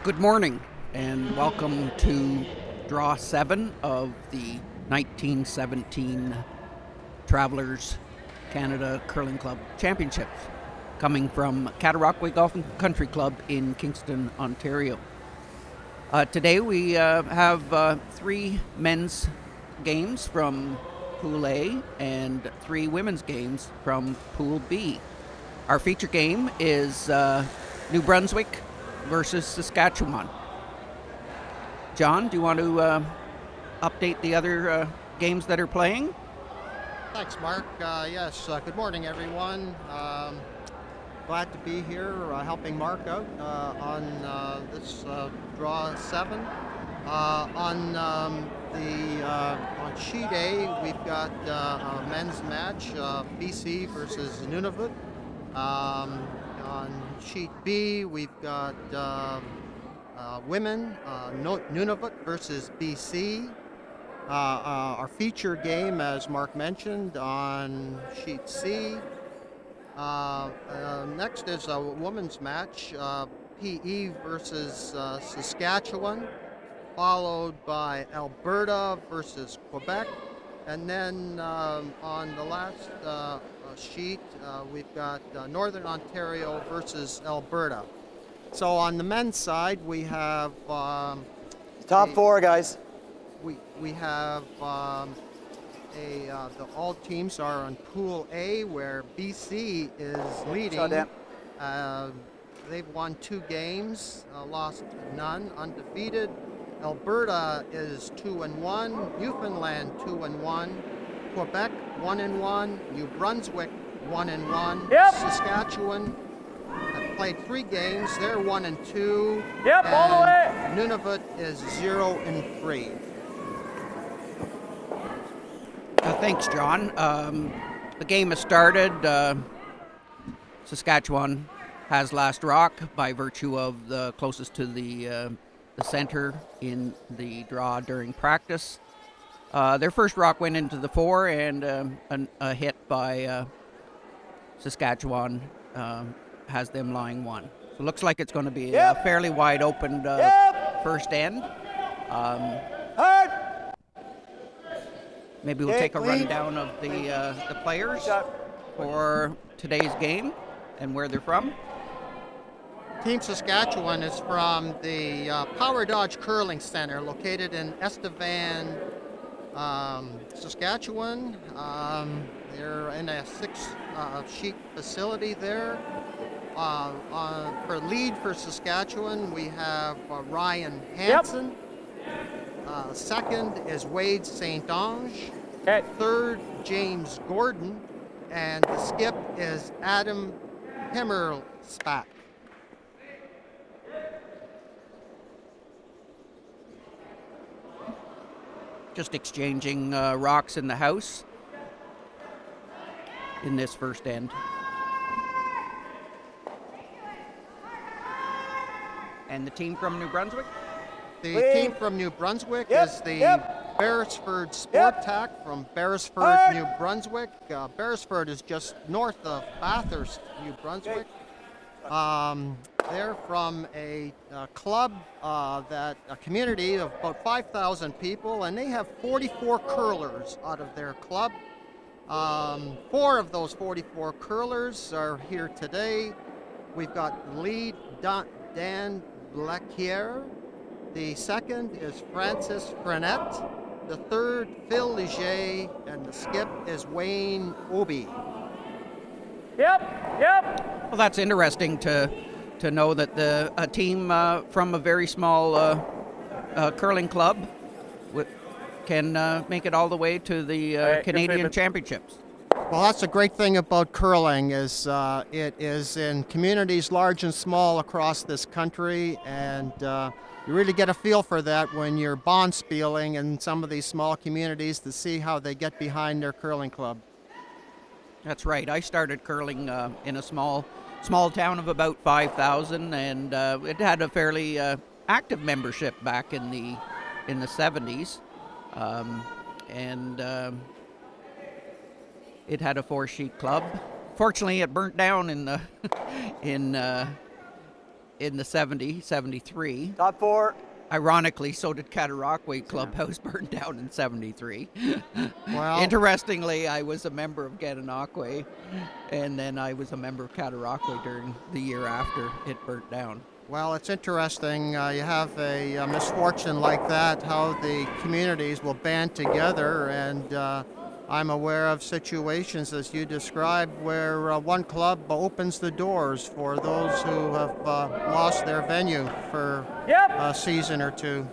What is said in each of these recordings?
Good morning and welcome to Draw 7 of the 1917 Travelers Canada Curling Club Championships, coming from Cataraqui Golf and Country Club in Kingston, Ontario. Today we have 3 men's games from Pool A and 3 women's games from Pool B. Our feature game is New Brunswick versus Saskatchewan. John, do you want to update the other games that are playing? Thanks, Mark. Yes, good morning, everyone. Glad to be here helping Mark out on this Draw 7. On Sheet A, we've got a men's match, BC versus Nunavut. On Sheet B, we've got women, Nunavut versus BC. Our feature game, as Mark mentioned, on Sheet C. Next is a women's match, PE versus Saskatchewan, followed by Alberta versus Quebec. And then on the last sheet, we've got Northern Ontario versus Alberta. So on the men's side, we have top 4 guys. We have all teams are on Pool A, where BC is leading. They've won 2 games, lost none, undefeated. Alberta is 2-1, Newfoundland 2-1, Quebec 1-1, New Brunswick 1-1, Saskatchewan have played 3 games, they're 1-2, all the way. Nunavut is 0-3. Thanks, John. The game has started. Saskatchewan has last rock by virtue of the closest to the center in the draw during practice. Their first rock went into the 4, and a hit by Saskatchewan has them lying 1. So it looks like it's going to be a fairly wide open first end. Maybe we'll take a rundown of the players for today's game and where they're from. Team Saskatchewan is from the Power Dodge Curling Center, located in Estevan, Saskatchewan. They're in a 6-sheet facility there. For lead for Saskatchewan, we have Ryan Hansen. Second is Wade St. Ange. Third, James Gordon. And the skip is Adam Himmerspat. Just exchanging rocks in the house in this first end. And the team from New Brunswick? The team from New Brunswick is the Beresford Sport Tack from Beresford, New Brunswick. Beresford is just north of Bathurst, New Brunswick. They're from a club, a community of about 5,000 people, and they have 44 curlers out of their club. 4 of those 44 curlers are here today. We've got the lead, Dan Blaquier. The second is Francis Frenette. The third, Phil Leger, and the skip is Wayne Obi. Well, that's interesting to know that a team from a very small curling club can make it all the way to the Canadian Championships. Well, that's a great thing about curling is it is in communities large and small across this country, and you really get a feel for that when you're bondspieling in some of these small communities to see how they get behind their curling club. That's right. I started curling in a small town of about 5,000, and it had a fairly active membership back in the 70s, and it had a 4-sheet club. Fortunately, it burnt down in in the 73. Top 4. Ironically, so did Cataraqui Clubhouse burned down in 73. Well, Interestingly, I was a member of Gananoque, and then I was a member of Cataraqui during the year after it burnt down. well, it's interesting. You have a misfortune like that, how the communities will band together, and I'm aware of situations, as you described, where one club opens the doors for those who have lost their venue for a season or two.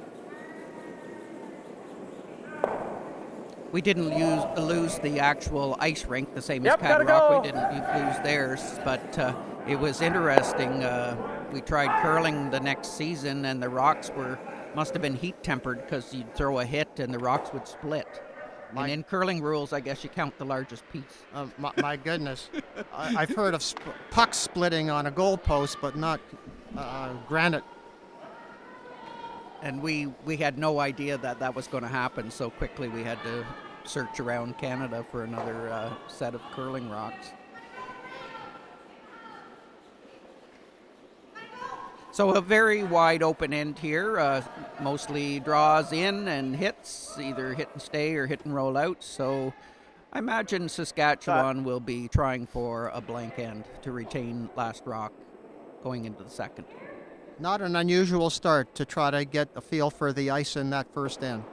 We didn't lose the actual ice rink, the same as Cataraqui didn't lose theirs, but it was interesting. We tried curling the next season, and the rocks must have been heat tempered, because you'd throw a hit and the rocks would split. And in curling rules, I guess you count the largest piece. My goodness. I've heard of pucks splitting on a goalpost, but not granite. And we had no idea that was going to happen, so quickly we had to search around Canada for another set of curling rocks. So a very wide open end here, mostly draws in and hits, either hit and stay or hit and roll out. So I imagine Saskatchewan will be trying for a blank end to retain last rock going into the second. Not an unusual start to try to get a feel for the ice in that first end.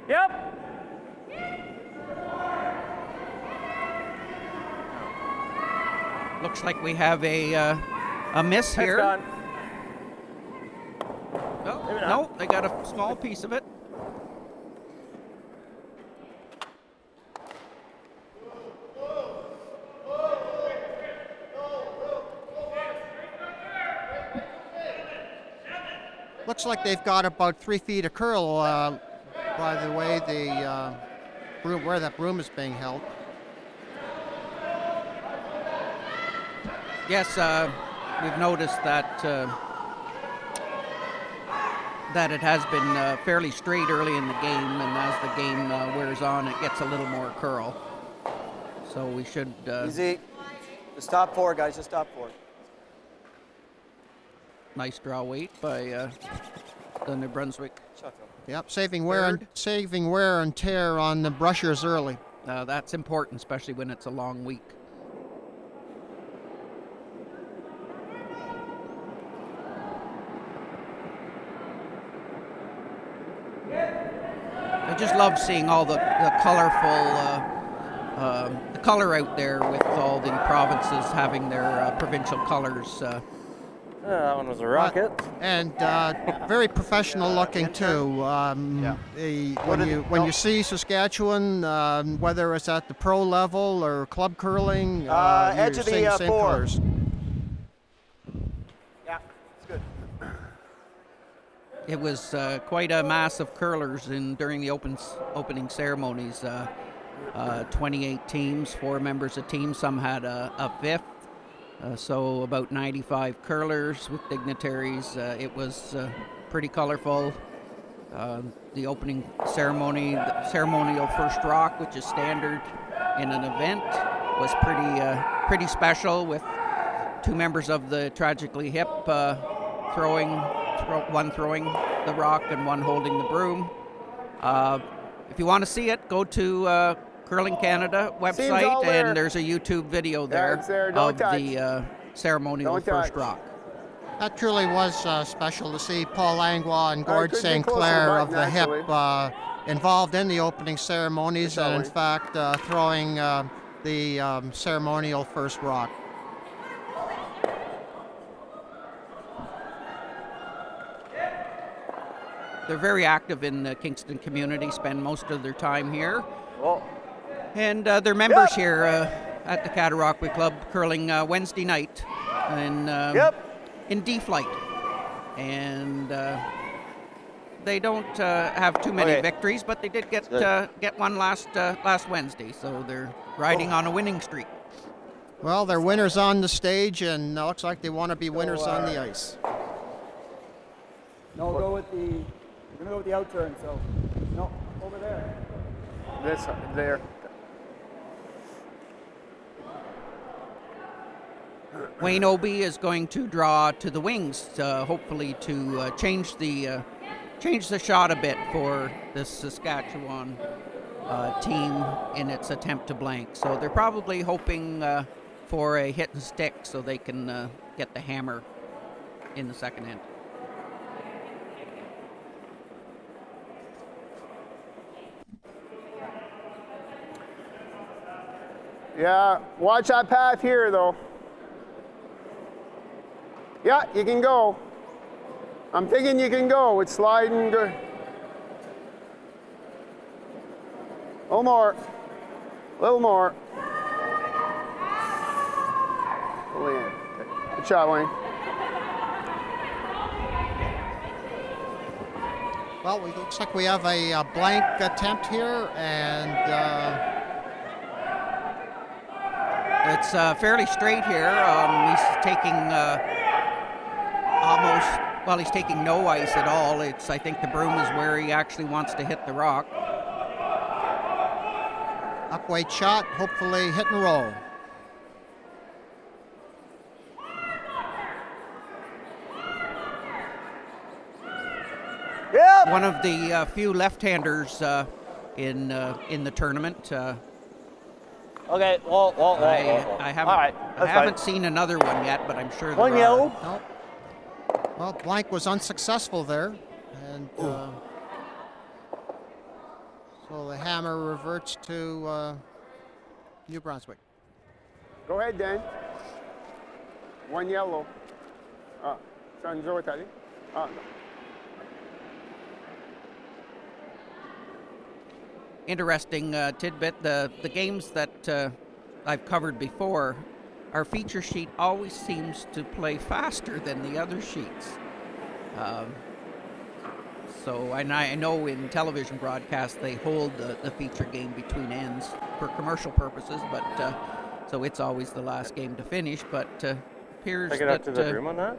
Yep. Looks like we have a miss here. Gone. No, they got a small piece of it. Looks like they've got about 3 feet of curl by the way the broom, where that broom is being held. Yes, we've noticed that that it has been fairly straight early in the game, and as the game wears on, it gets a little more curl. So we should... Easy. Just top 4, guys. Just top 4. Nice draw weight by the New Brunswick. Yep, saving wear and tear on the brushers early. That's important, especially when it's a long week. I just love seeing all the colorful, the color out there with all the provinces having their provincial colors. That one was a rocket. And very professional looking too. When you see Saskatchewan, whether it's at the pro level or club curling, edge you're of the seeing the same 4. colors. Yeah, it's good. It was quite a mass of curlers during the opening ceremonies. 28 teams, 4 members a team. Some had a fifth. So about 95 curlers with dignitaries. It was pretty colorful. The opening ceremony, the ceremonial first rock, which is standard in an event, was pretty special, with 2 members of the Tragically Hip one throwing the rock and one holding the broom. If you want to see it, go to Curling Canada website, and there's a YouTube video there of the ceremonial first rock. That truly was special to see Paul Langlois and Gord St. Clair of the Hip involved in the opening ceremonies, and in fact throwing the ceremonial first rock. They're very active in the Kingston community, spend most of their time here. And they're members here at the Cataraqui Club curling Wednesday night in D-Flight. And they don't have too many victories, but they did get one last Wednesday, so they're riding on a winning streak. Well, they're winners on the stage, and it looks like they want to be winners on the ice. No, we're gonna go with the out turn, so no, over there. This there. Wayne Obie is going to draw to the wings, hopefully to change the shot a bit for the Saskatchewan team in its attempt to blank. So they're probably hoping for a hit and stick so they can get the hammer in the second end. Yeah, watch that path here, though. Yeah, you can go. I'm thinking you can go. It's sliding good. A little more. A little more. Good shot, Wayne. Well, it looks like we have a blank attempt here, and it's fairly straight here. He's taking he's taking no ice at all. I think the broom is where he actually wants to hit the rock. upweight shot, hopefully hit and roll. Yep. One of the few left-handers in the tournament. Okay. Whoa. I haven't, All right. I haven't seen another one yet, but I'm sure there One are. yellow. Nope. Well, blank was unsuccessful there, and so the hammer reverts to New Brunswick. Go ahead, Dan. One yellow. Saan zo tali? Interesting tidbit, the games that I've covered before, our feature sheet always seems to play faster than the other sheets. And I know in television broadcasts they hold the feature game between ends for commercial purposes, but so it's always the last game to finish, but appears I get up to the room on that?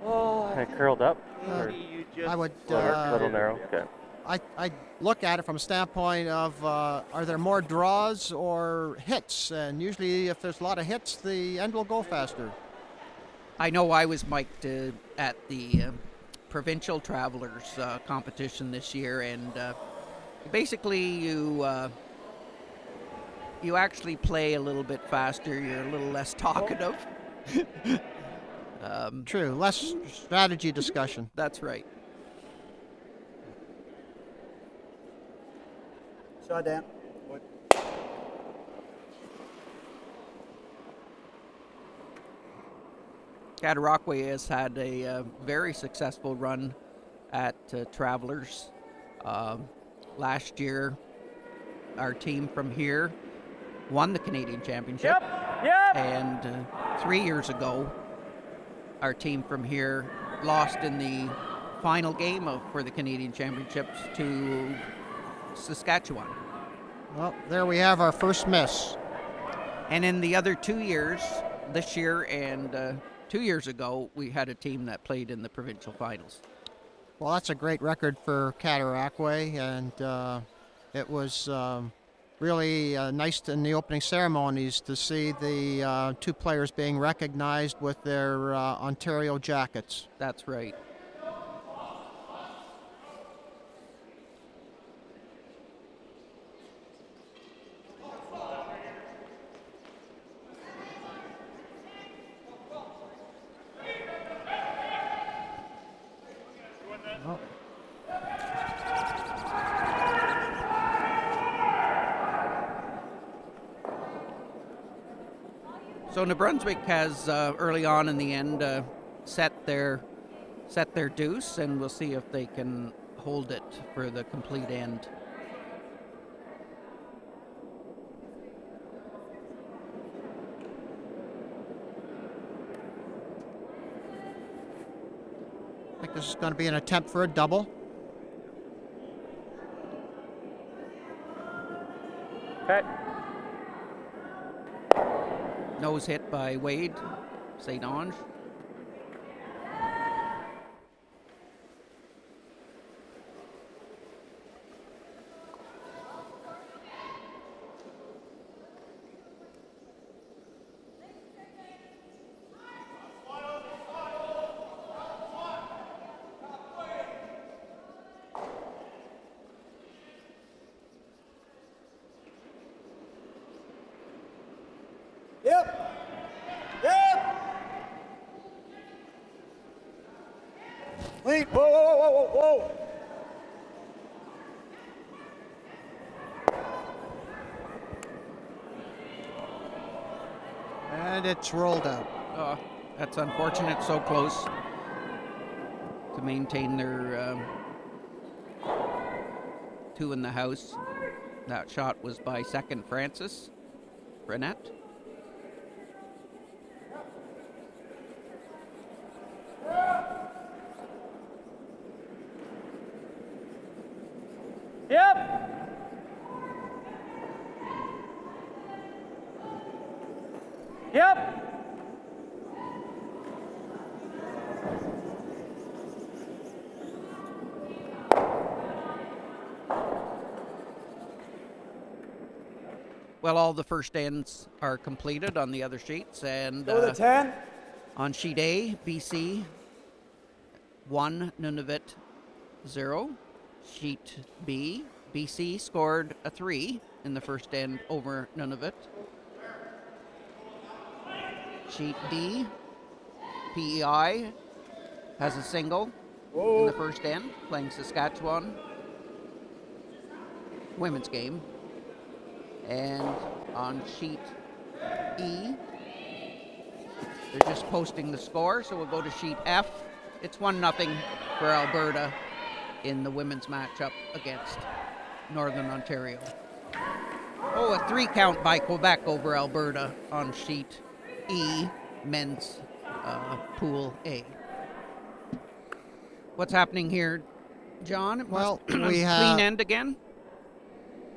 Oh, I curled up. I would little narrow. Okay. I look at it from a standpoint of are there more draws or hits? And usually if there's a lot of hits, the end will go faster. I know I was mic'd at the provincial travelers competition this year, and basically you actually play a little bit faster. You're a little less talkative. True, less strategy discussion. That's right. Shot, Dan. Cataraqui has had a very successful run at Travelers. Last year, our team from here won the Canadian Championship. Yep. And 3 years ago, our team from here lost in the final game for the Canadian Championships to Saskatchewan. Well, there we have our first miss. And in the other 2 years, this year and 2 years ago, we had a team that played in the provincial finals. Well, that's a great record for Cataraqui, and it was really nice in the opening ceremonies to see the two players being recognized with their Ontario jackets. That's right. So New Brunswick has early on in the end set their deuce, and we'll see if they can hold it for the complete end. I think this is going to be an attempt for a double. Okay. Nose hit by Wade, St. Ange. Lead. Whoa, whoa, whoa, whoa, whoa. And it's rolled out. Oh, that's unfortunate. So close to maintain their 2 in the house. That shot was by second Francis Burnett. Yep. Yep. Well, all the first ends are completed on the other sheets, and Go with a 10. on sheet A, BC 1, Nunavut 0. Sheet B, BC scored a 3 in the first end over Nunavut. Sheet D, PEI has a single in the first end, playing Saskatchewan women's game. And on sheet E, they're just posting the score, so we'll go to sheet F. It's 1-0 for Alberta in the women's matchup against Northern Ontario. Oh, a 3 count by Quebec over Alberta on sheet E, men's pool A. What's happening here, John? Well, we clean have end again.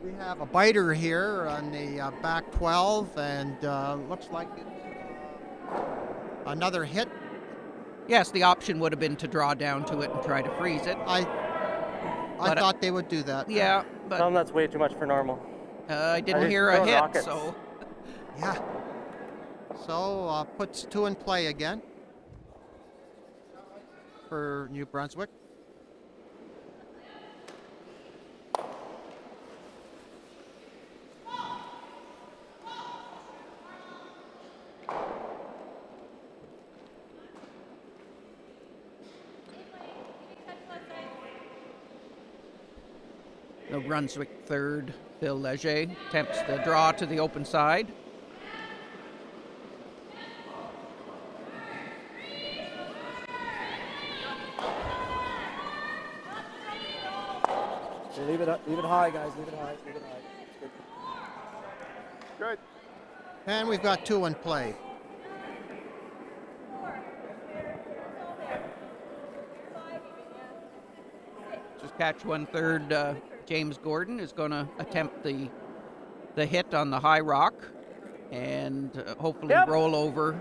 we have a biter here on the back 12, and looks like it's another hit. Yes, the option would have been to draw down to it and try to freeze it. I But, thought they would do that. Yeah, but Tell them that's way too much for normal. I didn't just hear a throw hit, rockets. so Yeah. So puts 2 in play again for New Brunswick. New Brunswick third, Phil Leger attempts the draw to the open side. Okay, leave it high, guys. Leave it high. Leave it high. It's good. Good. And we've got 2 in play. Saskatchewan third, James Gordon is going to attempt the hit on the high rock and hopefully roll over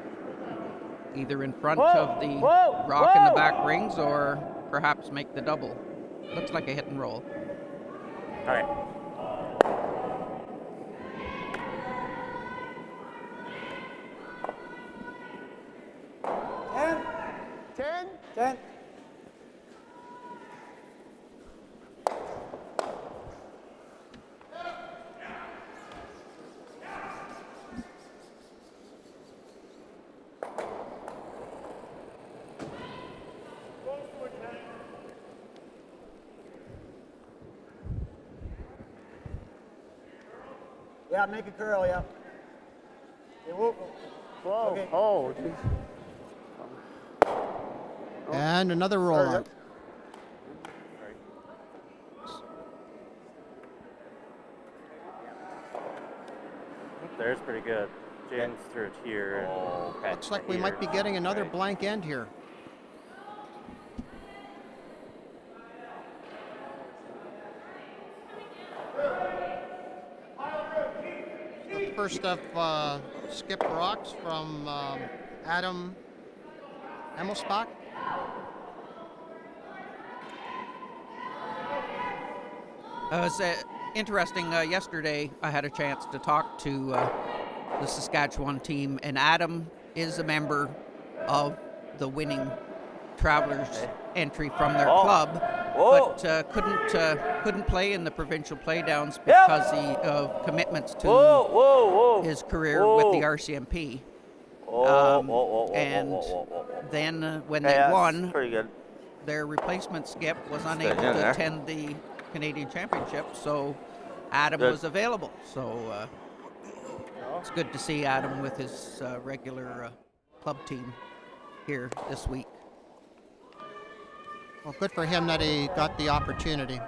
either in front of the rock in the back rings or perhaps make the double. Looks like a hit and roll. All right. Ten. 10. Yeah, make a curl, yeah. Okay, whoa. Whoa. Okay. Oh, geez. And another rollout. There's pretty good. James threw it here. Looks like we might be getting another blank end here. The first of skip rocks from Adam Emmelspach. It was interesting. Yesterday, I had a chance to talk to the Saskatchewan team, and Adam is a member of the winning Travelers entry from their club, but couldn't play in the provincial playdowns because of commitments to his career with the RCMP. And then when they won, Pretty good. their replacement skip was unable to attend the Canadian Championship, so Adam was available. So it's good to see Adam with his regular club team here this week. Well, good for him that he got the opportunity.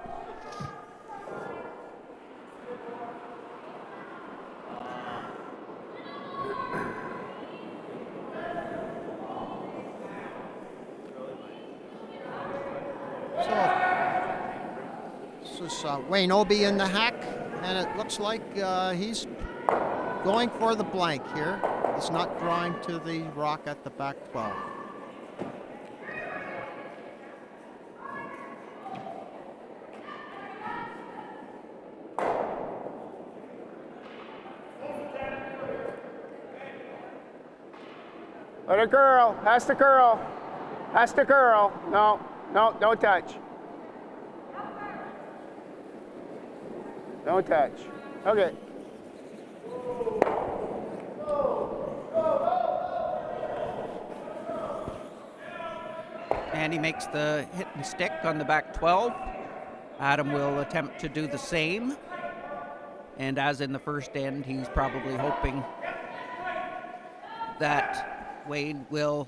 So this is Wayne Obie in the hack, and it looks like he's going for the blank here. He's not drawing to the rock at the back 12. Let her curl. Has to curl. Has to curl. No, no, don't touch. Don't touch. Okay. And he makes the hit and stick on the back 12. Adam will attempt to do the same. And as in the first end, he's probably hoping that Wayne will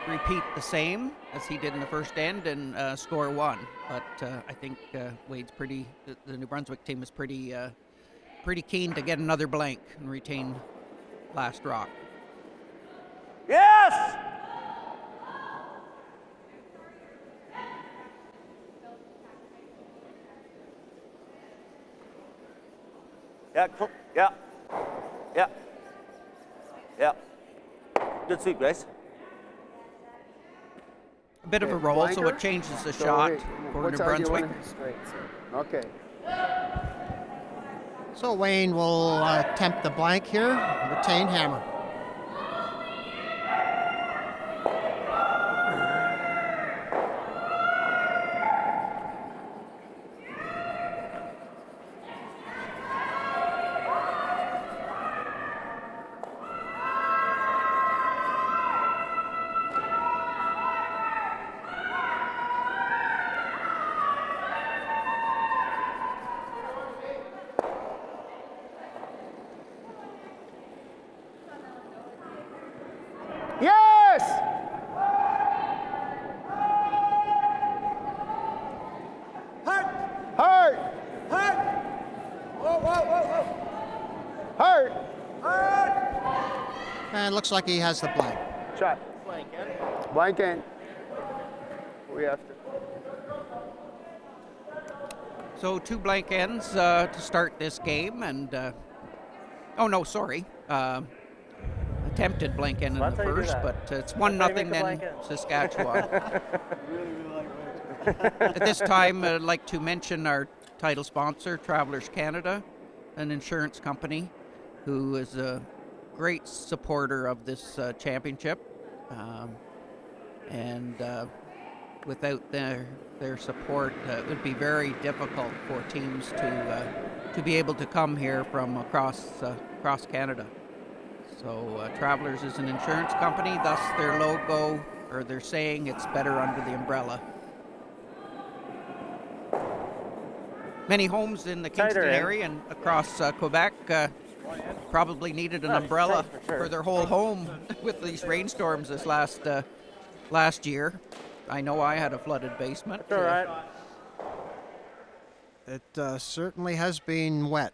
repeat the same as he did in the first end and score one. But I think Wade's the New Brunswick team is pretty keen to get another blank and retain last rock. Yes! Yeah, cool. Yeah. Yeah. Yeah. Good sweep, guys. A bit of a roll, so it changes the shot for New Brunswick. Okay. So Wayne will attempt the blank here, retain hammer. Yes! Hard! Hard! Hard! Whoa, whoa, whoa, whoa! Hard! Hard! And it looks like he has the blank. Shot. Blank in. Blank in. We have to. So 2 blank ends to start this game, and oh no, sorry, attempted blank end in the first, but it's 1-0 then Saskatchewan. At this time, I'd like to mention our title sponsor, Travelers Canada, an insurance company who is a great supporter of this championship, and without their support, it would be very difficult for teams to be able to come here from across Canada. So Travelers is an insurance company, thus their logo, or they're saying it's better under the umbrella. Many homes in the Kingston area and across Quebec probably needed an umbrella for their whole home with these rainstorms this last year. I know I had a flooded basement. All right. It certainly has been wet.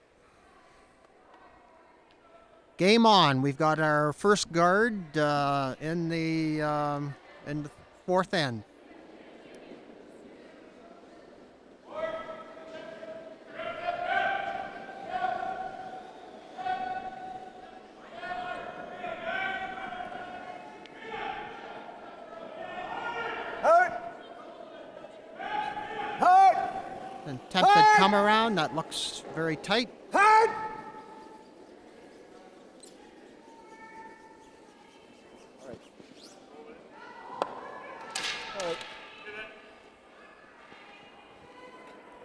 Game on. We've got our first guard in the fourth end. Attempted come around. That looks very tight.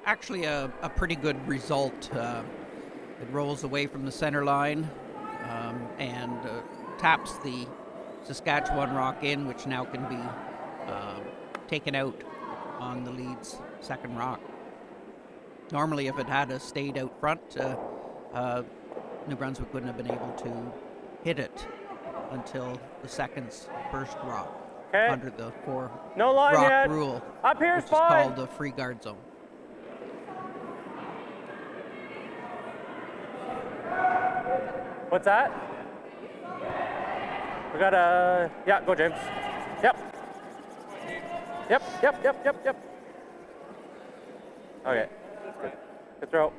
Actually, a pretty good result. It rolls away from the center line and taps the Saskatchewan rock in, which now can be taken out on the lead's second rock. Normally, if it had stayed out front, New Brunswick wouldn't have been able to hit it until the second's first rock under the No line rock yet. rule, Up here which is is fine. called the free guard zone. What's that? We got a... Yeah, go James. Yep. Yep. Okay, that's good. Good throw.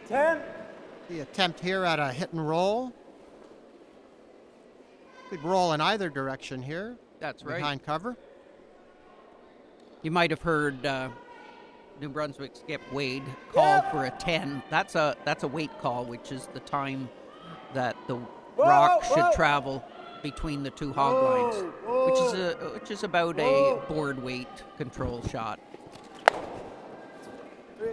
10. The attempt here at a hit and roll. Could roll in either direction here. That's right. Behind cover. You might have heard New Brunswick skip Wade call for a 10. That's a weight call, which is the time that the rock should travel between the two hog lines, which is about a board weight control shot. 3.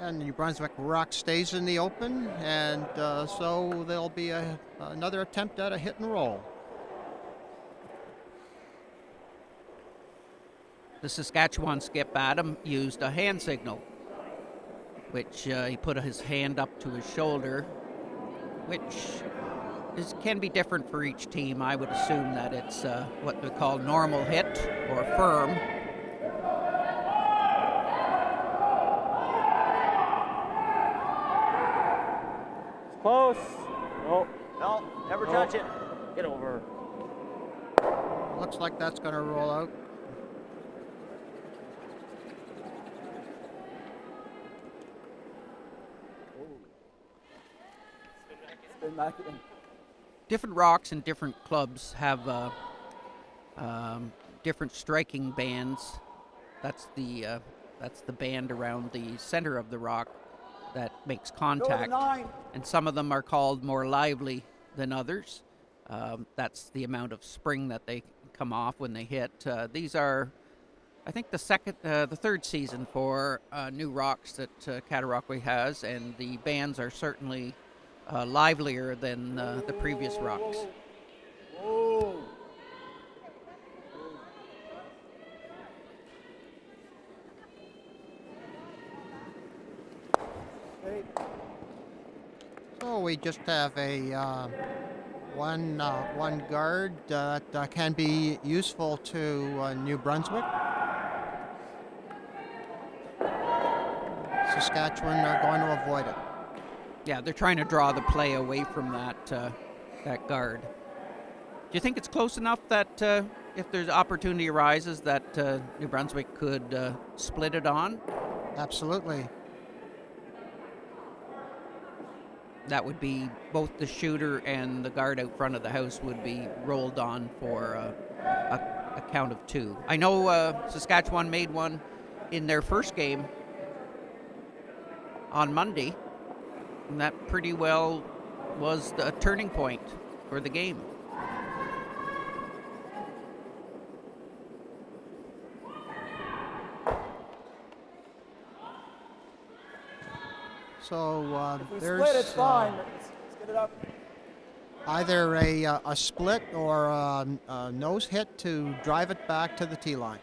And New Brunswick rock stays in the open, and so there'll be another attempt at a hit and roll. The Saskatchewan skip, Adam, used a hand signal, which he put his hand up to his shoulder, which can be different for each team. I would assume that it's what we call normal hit or firm. Close. No, never touch it. Get over. Looks like that's going to roll out. Spin back in. Different rocks and different clubs have different striking bands. That's the band around the center of the rock that makes contact, 9. and some of them are called more lively than others. That's the amount of spring that they come off when they hit. These are, I think, the third season for new rocks that Cataraqui has, and the bands are certainly livelier than the previous rocks. Whoa. Okay. So we just have a one guard that can be useful to New Brunswick. Saskatchewan are going to avoid it. Yeah, they're trying to draw the play away from that guard. Do you think it's close enough that if there's opportunity arises that New Brunswick could split it on? Absolutely. That would be both the shooter and the guard out front of the house would be rolled on for a count of 2. I know Saskatchewan made one in their first game on Monday, and that pretty well was the turning point for the game. So If we there's split, it's fine. Let's get it up. either a split or a nose hit to drive it back to the tee line.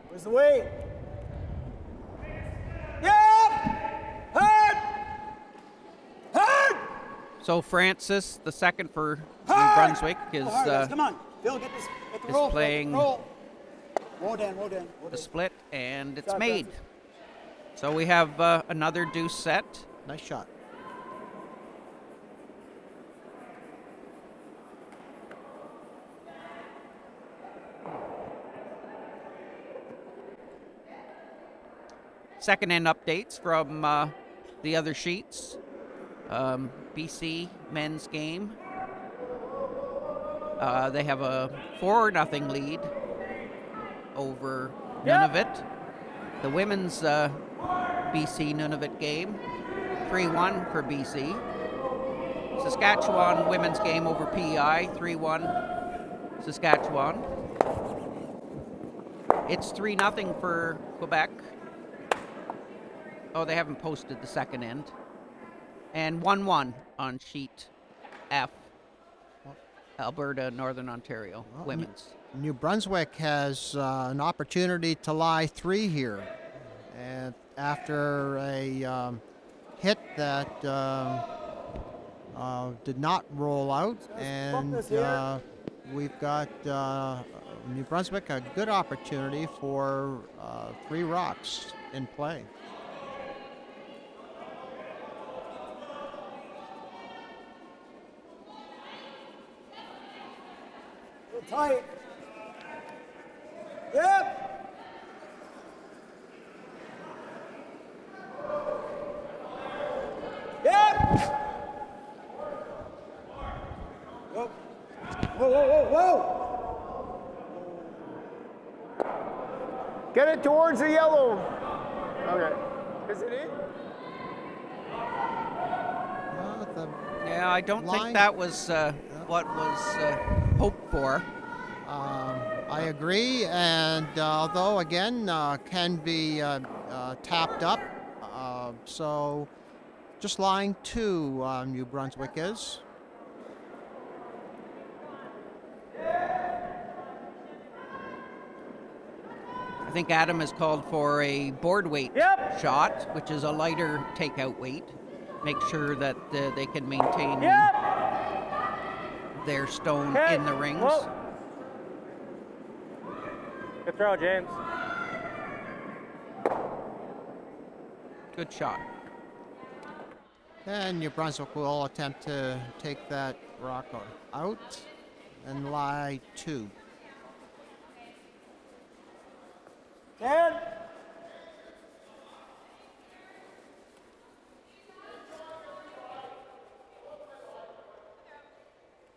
Where's the weight? Yep! Hard! Hard! So Francis, the second for New Hard! Brunswick, is Hard, guys, come on. Phil, get this. Get the is roll. Phil, playing roll. Roll down, roll down. Roll the down. split, and it's Shot, made. Francis. So we have another deuce set. Nice shot. Second end updates from the other sheets. BC men's game. They have a 4-0 lead over Nunavut. The women's BC Nunavut game 3-1 for BC. Saskatchewan women's game over PEI, 3-1 Saskatchewan. It's 3-0 for Quebec. Oh, they haven't posted the second end. And 1-1 on sheet F, Alberta, Northern Ontario, women's. New Brunswick has an opportunity to lie 3 here. And after a hit that did not roll out, and we've got New Brunswick a good opportunity for 3 rocks in play. Tight. Yep. Yep. Whoa. Whoa, whoa, whoa, whoa. Get it towards the yellow. Okay. Is it in? Yeah, I don't think that was what was hoped for. I agree, and although again can be tapped up, so just line 2 New Brunswick is. I think Adam has called for a board weight shot, which is a lighter takeout weight. Make sure that they can maintain their stone in the rings. Whoa. Good throw, James. Good shot. And New Brunswick will attempt to take that rock out and lie 2. 10.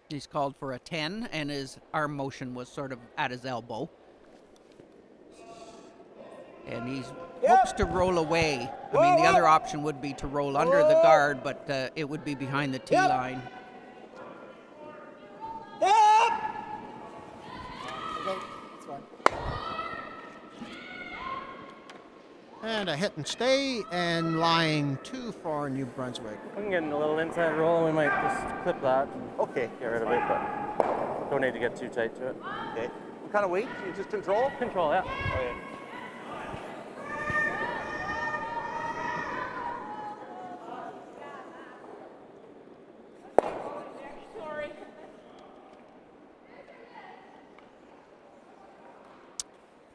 He's called for a 10, and his arm motion was sort of at his elbow. And he hopes to roll away. I mean, the other option would be to roll under the guard, but it would be behind the tee line. Yep. Okay, that's fine. And a hit and stay, and line 2 for New Brunswick. We can get a little inside roll. We might just clip that. Okay. Get rid of it, but don't need to get too tight to it. Okay. What kind of weight? You just control? Control, yeah. Okay.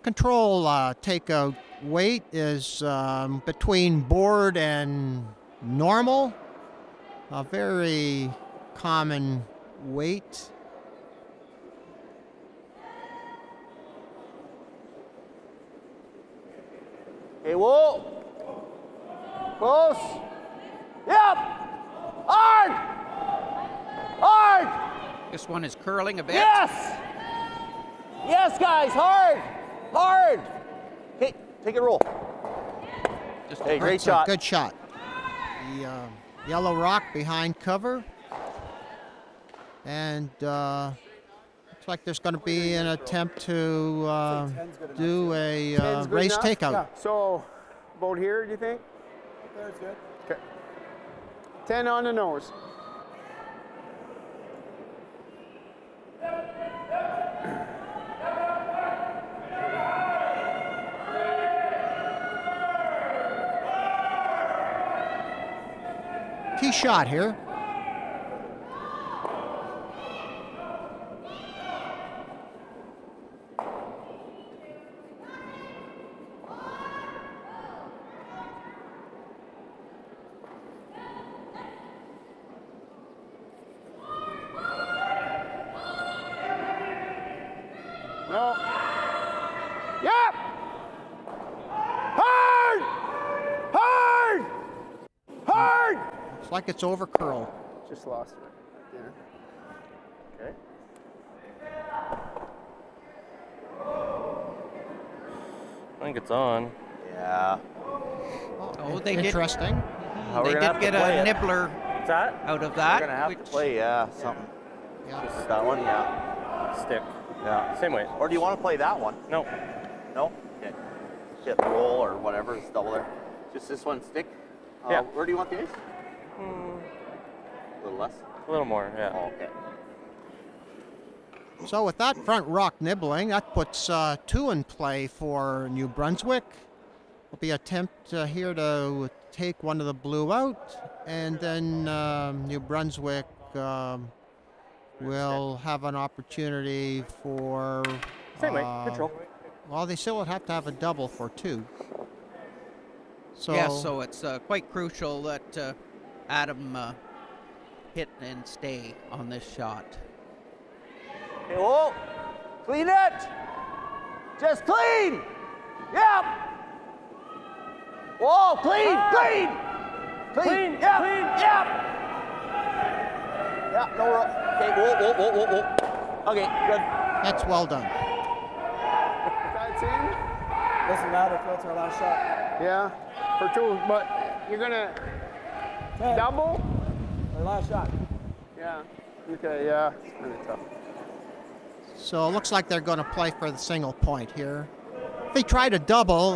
Control takeout weight is between board and normal. A very common weight. Okay, whoa. Close. Yep. Hard. Hard. This one is curling a bit. Yes. Yes, guys, hard. Hard. Okay, take it, roll. Just Hey, great That's a shot. good shot. The yellow rock behind cover. And looks like there's going to be an attempt to do a 10's good race enough? takeout. Yeah. So, about here, do you think? There's good. Okay. 10 on the nose. Tee shot here. No. Yep. Hard. Hard. Hard. Looks like it's over curl. Just lost it right there. Okay. I think it's on. Yeah. Oh, they did. Interesting. They gonna did have to get play a it. nibbler What's that? out of We're that. gonna have which, to play, yeah, something. Yeah. Just that one, yeah. Stick. Yeah. Same way. Or do you want to play that one? No. No? Okay. Hit and roll or whatever, it's double there. Just this one stick? Yeah. Where do you want the ice? A little less? A little more, yeah. Oh, okay. So with that front rock nibbling, that puts 2 in play for New Brunswick. Will be attempt here to take one of the blue out, and then New Brunswick will have an opportunity for. Same way, control. Well, they still would have to have a double for 2. So yeah, so it's quite crucial that Adam hit and stay on this shot. Okay, whoa! Clean it! Just clean! Yep! Whoa, clean! Clean! Clean! Yep! Clean. Yep! Yeah, no roll. Okay, whoa. Okay, good. that's well done. That's in? Doesn't matter if it's our last shot. Yeah, for 2, but you're gonna 10. double? Our last shot. Yeah. Okay, yeah. It's kind of tough. So it looks like they're going to play for the single point here. If they try to double,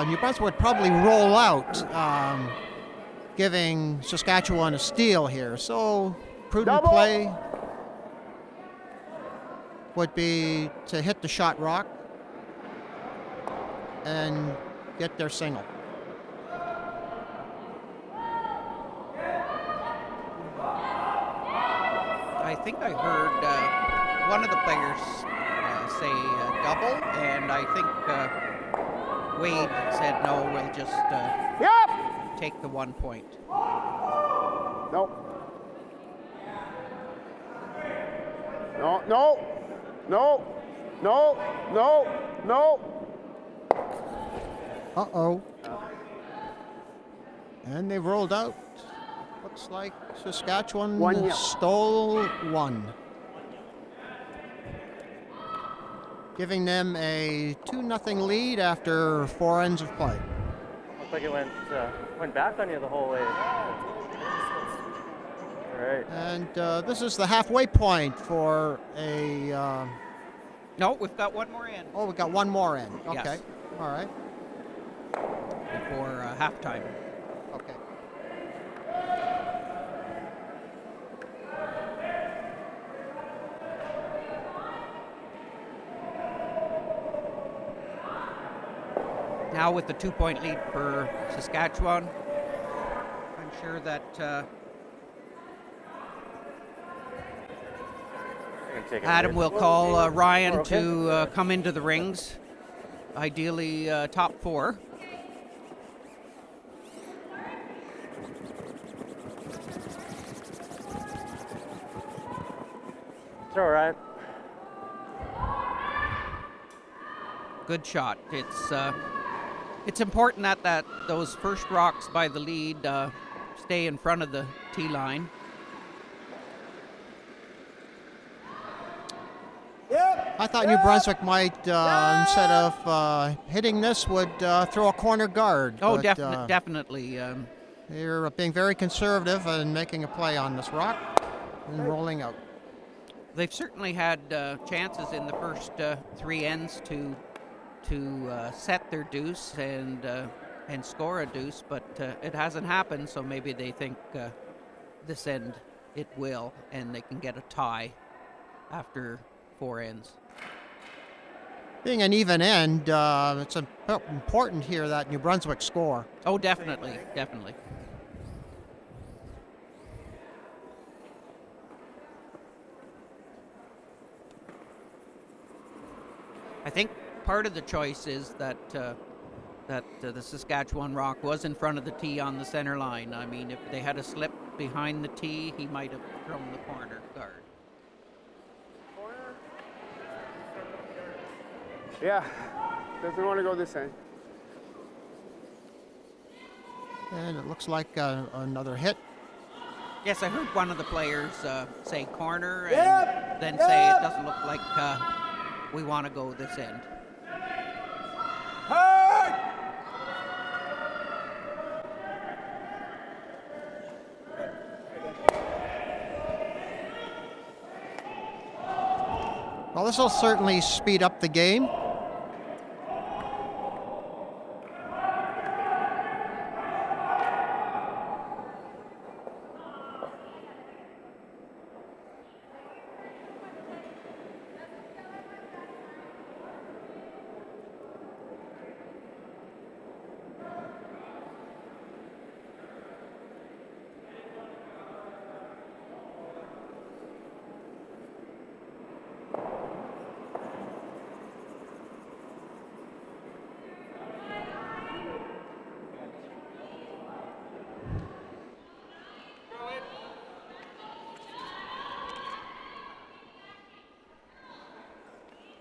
New Brunswick would probably roll out, giving Saskatchewan a steal here. So prudent Double. play would be to hit the shot rock and get their single. I think I heard one of the players say double, and I think Wade said no, we'll just Yep! take the 1 point. Nope. No. Uh-oh. And they rolled out. Looks like Saskatchewan 1-0. stole 1. Giving them a 2-0 lead after 4 ends of play. Looks like it went back on you the whole way. All right. And this is the halfway point for a... No, we've got one more in oh, we got one more in. Okay. Yes. All right. before halftime. Okay. Now with the 2-point lead for Saskatchewan, I'm sure that Adam will call Ryan to come into the rings, ideally top 4. It's all right. Good shot. It's important that those first rocks by the lead stay in front of the tee line. I thought New Brunswick might, instead of hitting this, would throw a corner guard. Oh, but, definitely. They're being very conservative and making a play on this rock and rolling out. They've certainly had chances in the first 3 ends to set their deuce and score a deuce, but it hasn't happened. So maybe they think this end it will, and they can get a tie after 4 ends. Being an even end, it's important here that New Brunswick score. Oh, definitely. I think part of the choice is that the Saskatchewan rock was in front of the tee on the center line. I mean, if they had a slip behind the tee, he might have thrown the corner guard. Yeah, doesn't want to go this end. And it looks like another hit. Yes, I heard one of the players say corner and then say it doesn't look like we want to go this end. this will certainly speed up the game.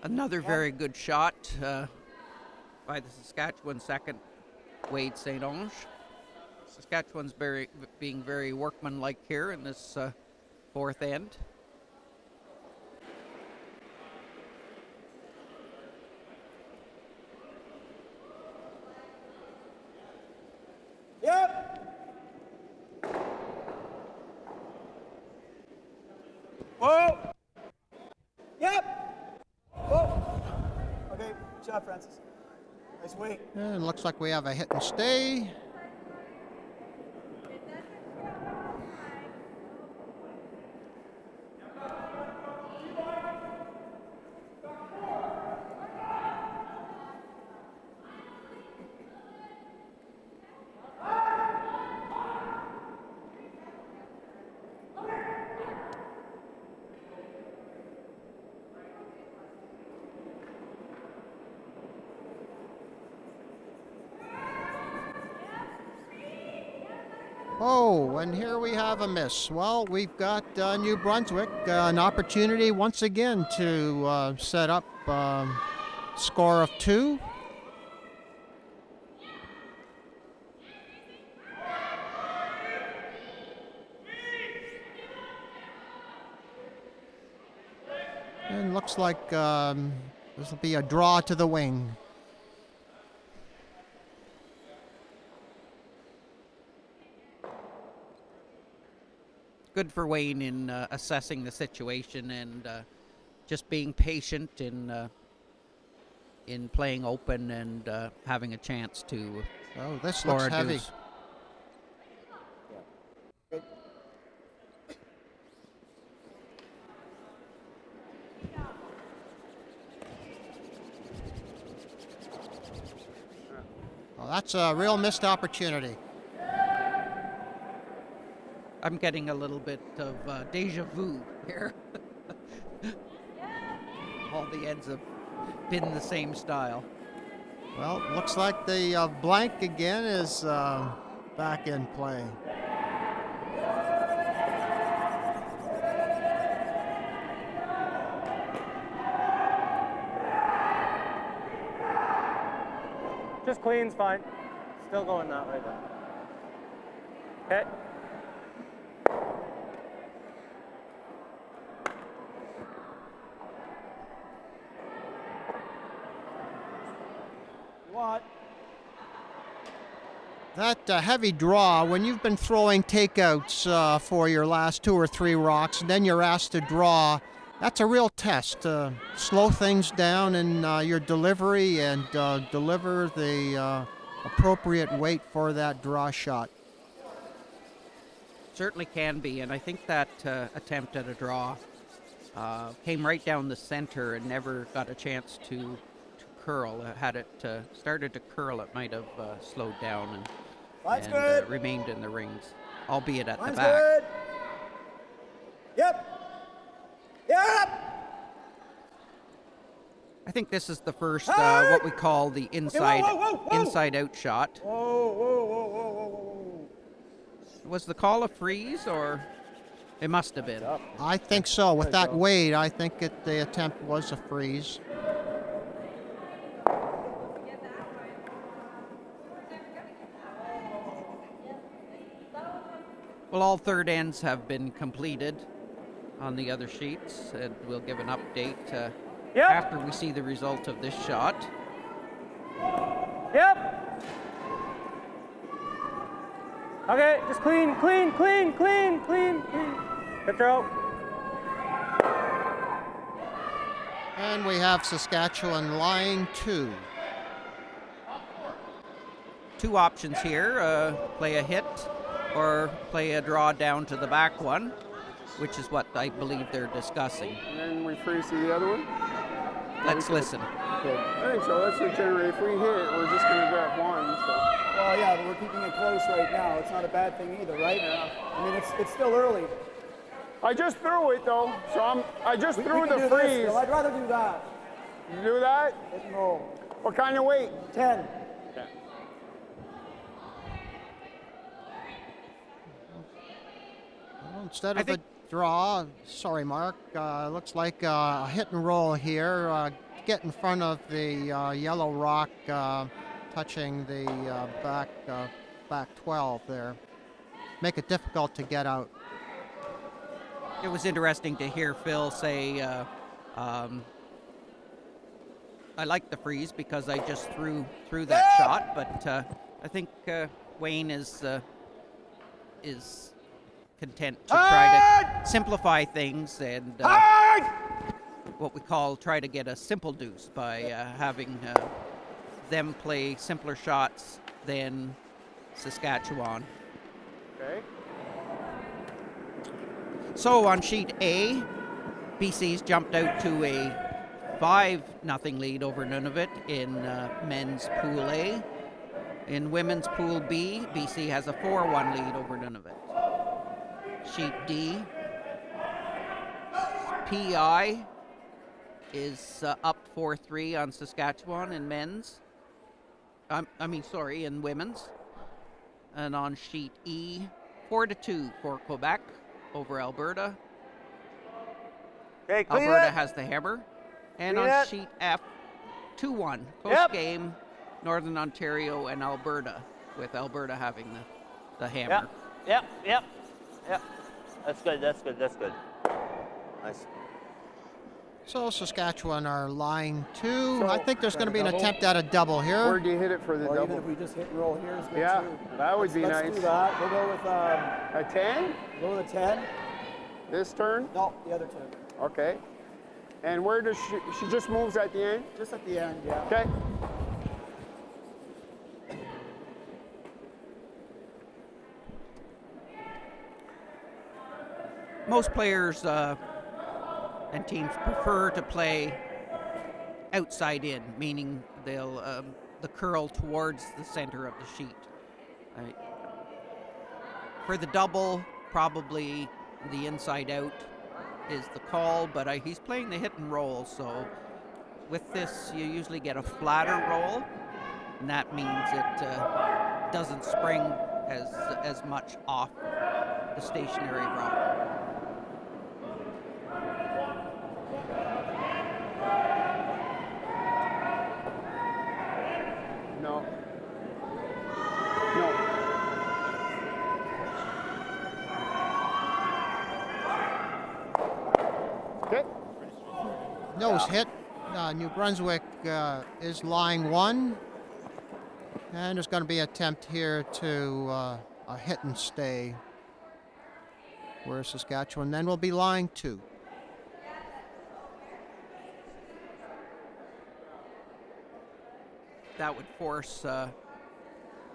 Another very good shot by the Saskatchewan second, Wade St. Onge. Saskatchewan's being very workmanlike here in this fourth end. Yep. Whoa. Yep. Whoa. Okay, good job, Francis. Nice weight. And looks like we have a hit and stay. Oh, and here we have a miss. Well, we've got New Brunswick an opportunity once again to set up score of 2. And looks like this will be a draw to the wing. Good for Wayne in assessing the situation and just being patient in playing open and having a chance to Oh, this score looks a heavy. deuce. Well, that's a real missed opportunity. I'm getting a little bit of deja vu here. All the ends have been the same style. Well, looks like the blank again is back in play. Just clean's fine. Still going that way though. Okay. What? That heavy draw, when you've been throwing takeouts for your last 2 or 3 rocks, and then you're asked to draw, that's a real test. Slow things down in your delivery and deliver the appropriate weight for that draw shot. Certainly can be, and I think that attempt at a draw came right down the center and never got a chance to curl. Had it started to curl, it might have slowed down and remained in the rings, albeit at Line's the back. good. Yep. Yep. I think this is the first what we call the inside whoa. inside out shot. Whoa. Was the call a freeze, or it must have been? I think so. With that weight, I think the attempt was a freeze. Well, all third ends have been completed on the other sheets, and we'll give an update after we see the result of this shot. Yep. Okay, just clean. Good throw. And we have Saskatchewan line 2. Two options here, play a hit or play a draw down to the back one, which is what I believe they're discussing. And then we freeze to the other one? Let's listen. Okay. I think so. Let's generate. If we hit, we're just going to grab one. So. Well, yeah, but we're keeping it close right now. It's not a bad thing either, right? Yeah. I mean, it's still early. I just threw it though, so I just We threw can the do freeze. this, Phil. I'd rather do that. You do that? Hit and roll. What kind of weight? 10. Okay. Well, instead of a draw, sorry, Mark, looks like a hit and roll here. Get in front of the yellow rock, touching the back 12 there. Make it difficult to get out. It was interesting to hear Phil say, I like the freeze because I just threw that shot, but I think Wayne is content to try to simplify things and what we call try to get a simple deuce by having them play simpler shots than Saskatchewan. Okay. So on sheet A, BC's jumped out to a 5-0 lead over Nunavut in men's Pool A. In women's Pool B, BC has a 4-1 lead over Nunavut. Sheet D, PI is up 4-3 on Saskatchewan in men's. In women's. And on sheet E, 4-2 for Quebec over Alberta. Okay, clean Alberta it. has the hammer. And Clean on it. sheet F, 2-1. Close Yep. game, Northern Ontario and Alberta, with Alberta having the hammer. Yep. That's good. Nice. So Saskatchewan are line 2. So, I think there's going to be an double? attempt at a double here. Where do you hit it for the Or double? even if we just hit and roll here is good Yeah, too. that would be Let's nice. do that. We'll go with A 10? a 10. This turn? No, the other 10. Okay. And where does she just moves at the end? Just at the end, yeah. Okay. Most players and teams prefer to play outside in, meaning they'll the curl towards the center of the sheet. Right. For the double, probably the inside out is the call, but he's playing the hit and roll, so with this you usually get a flatter roll, and that means it doesn't spring as much off the stationary rock. No. Okay. Nose hit. New Brunswick is line 1. And there's going to be an attempt here to a hit and stay. Whereas Saskatchewan then will be line 2. That would force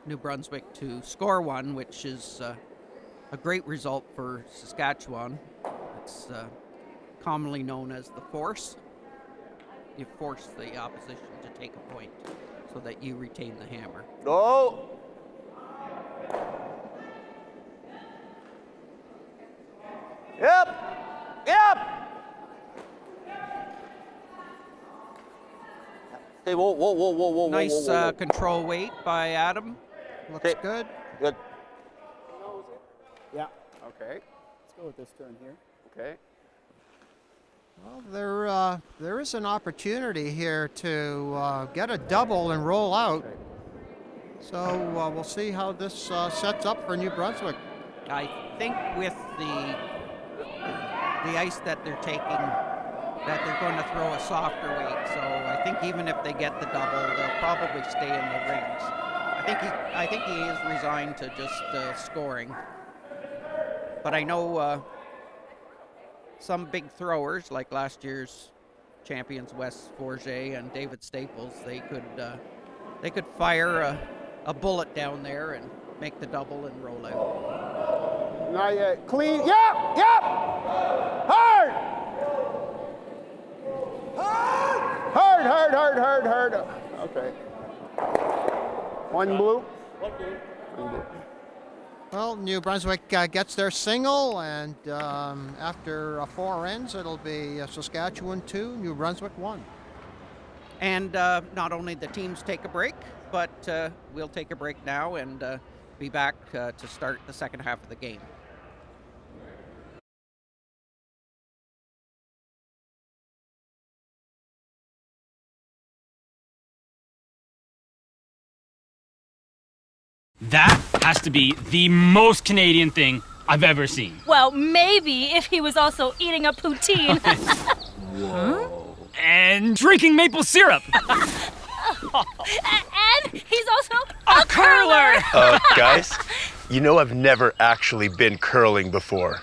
New Brunswick to score one, which is a great result for Saskatchewan. It's commonly known as the force. You force the opposition to take a point so that you retain the hammer. Go. Yep. Hey, whoa. Nice control weight by Adam. Looks Okay. good. Good. Yeah. Okay. Let's go with this turn here. Okay. Well, there is an opportunity here to get a double and roll out. So we'll see how this sets up for New Brunswick. I think with the ice that they're taking, that they're going to throw a softer weight. So I think even if they get the double, they'll probably stay in the rings. I think he is resigned to just scoring. But I know some big throwers, like last year's champions Wes Forget and David Staples, they could fire a bullet down there and make the double and roll out. Not yet. Clean. Yep. Yep. Hard. Hard. Hard. Hard. Hard. Hard. Okay. One blue. One blue. Well, New Brunswick gets their single, and after 4 ends, it'll be Saskatchewan 2, New Brunswick 1. And not only the teams take a break, but we'll take a break now and be back to start the second half of the game. That has to be the most Canadian thing I've ever seen. Well, maybe if he was also eating a poutine. Whoa. And drinking maple syrup. And he's also a curler. Guys, you know I've never actually been curling before.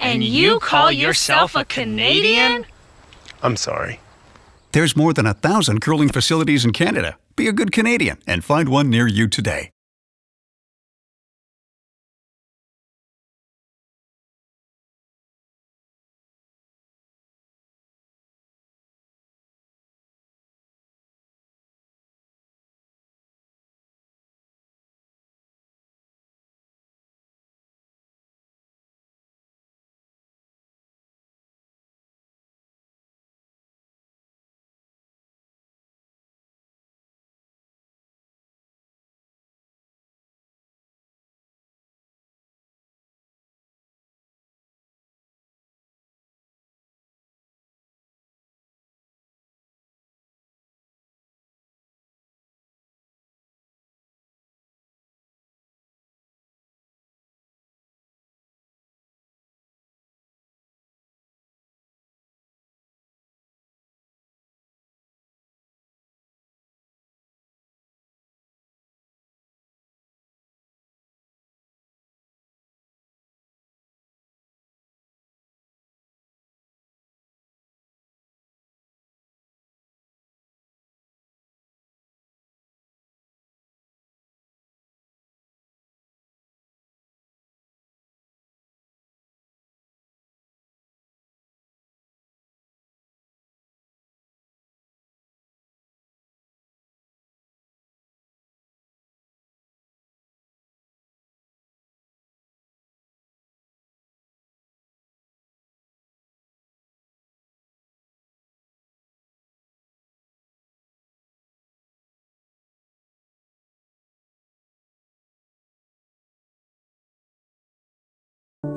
And you call yourself a Canadian? I'm sorry. There's more than 1,000 curling facilities in Canada. Be a good Canadian and find one near you today.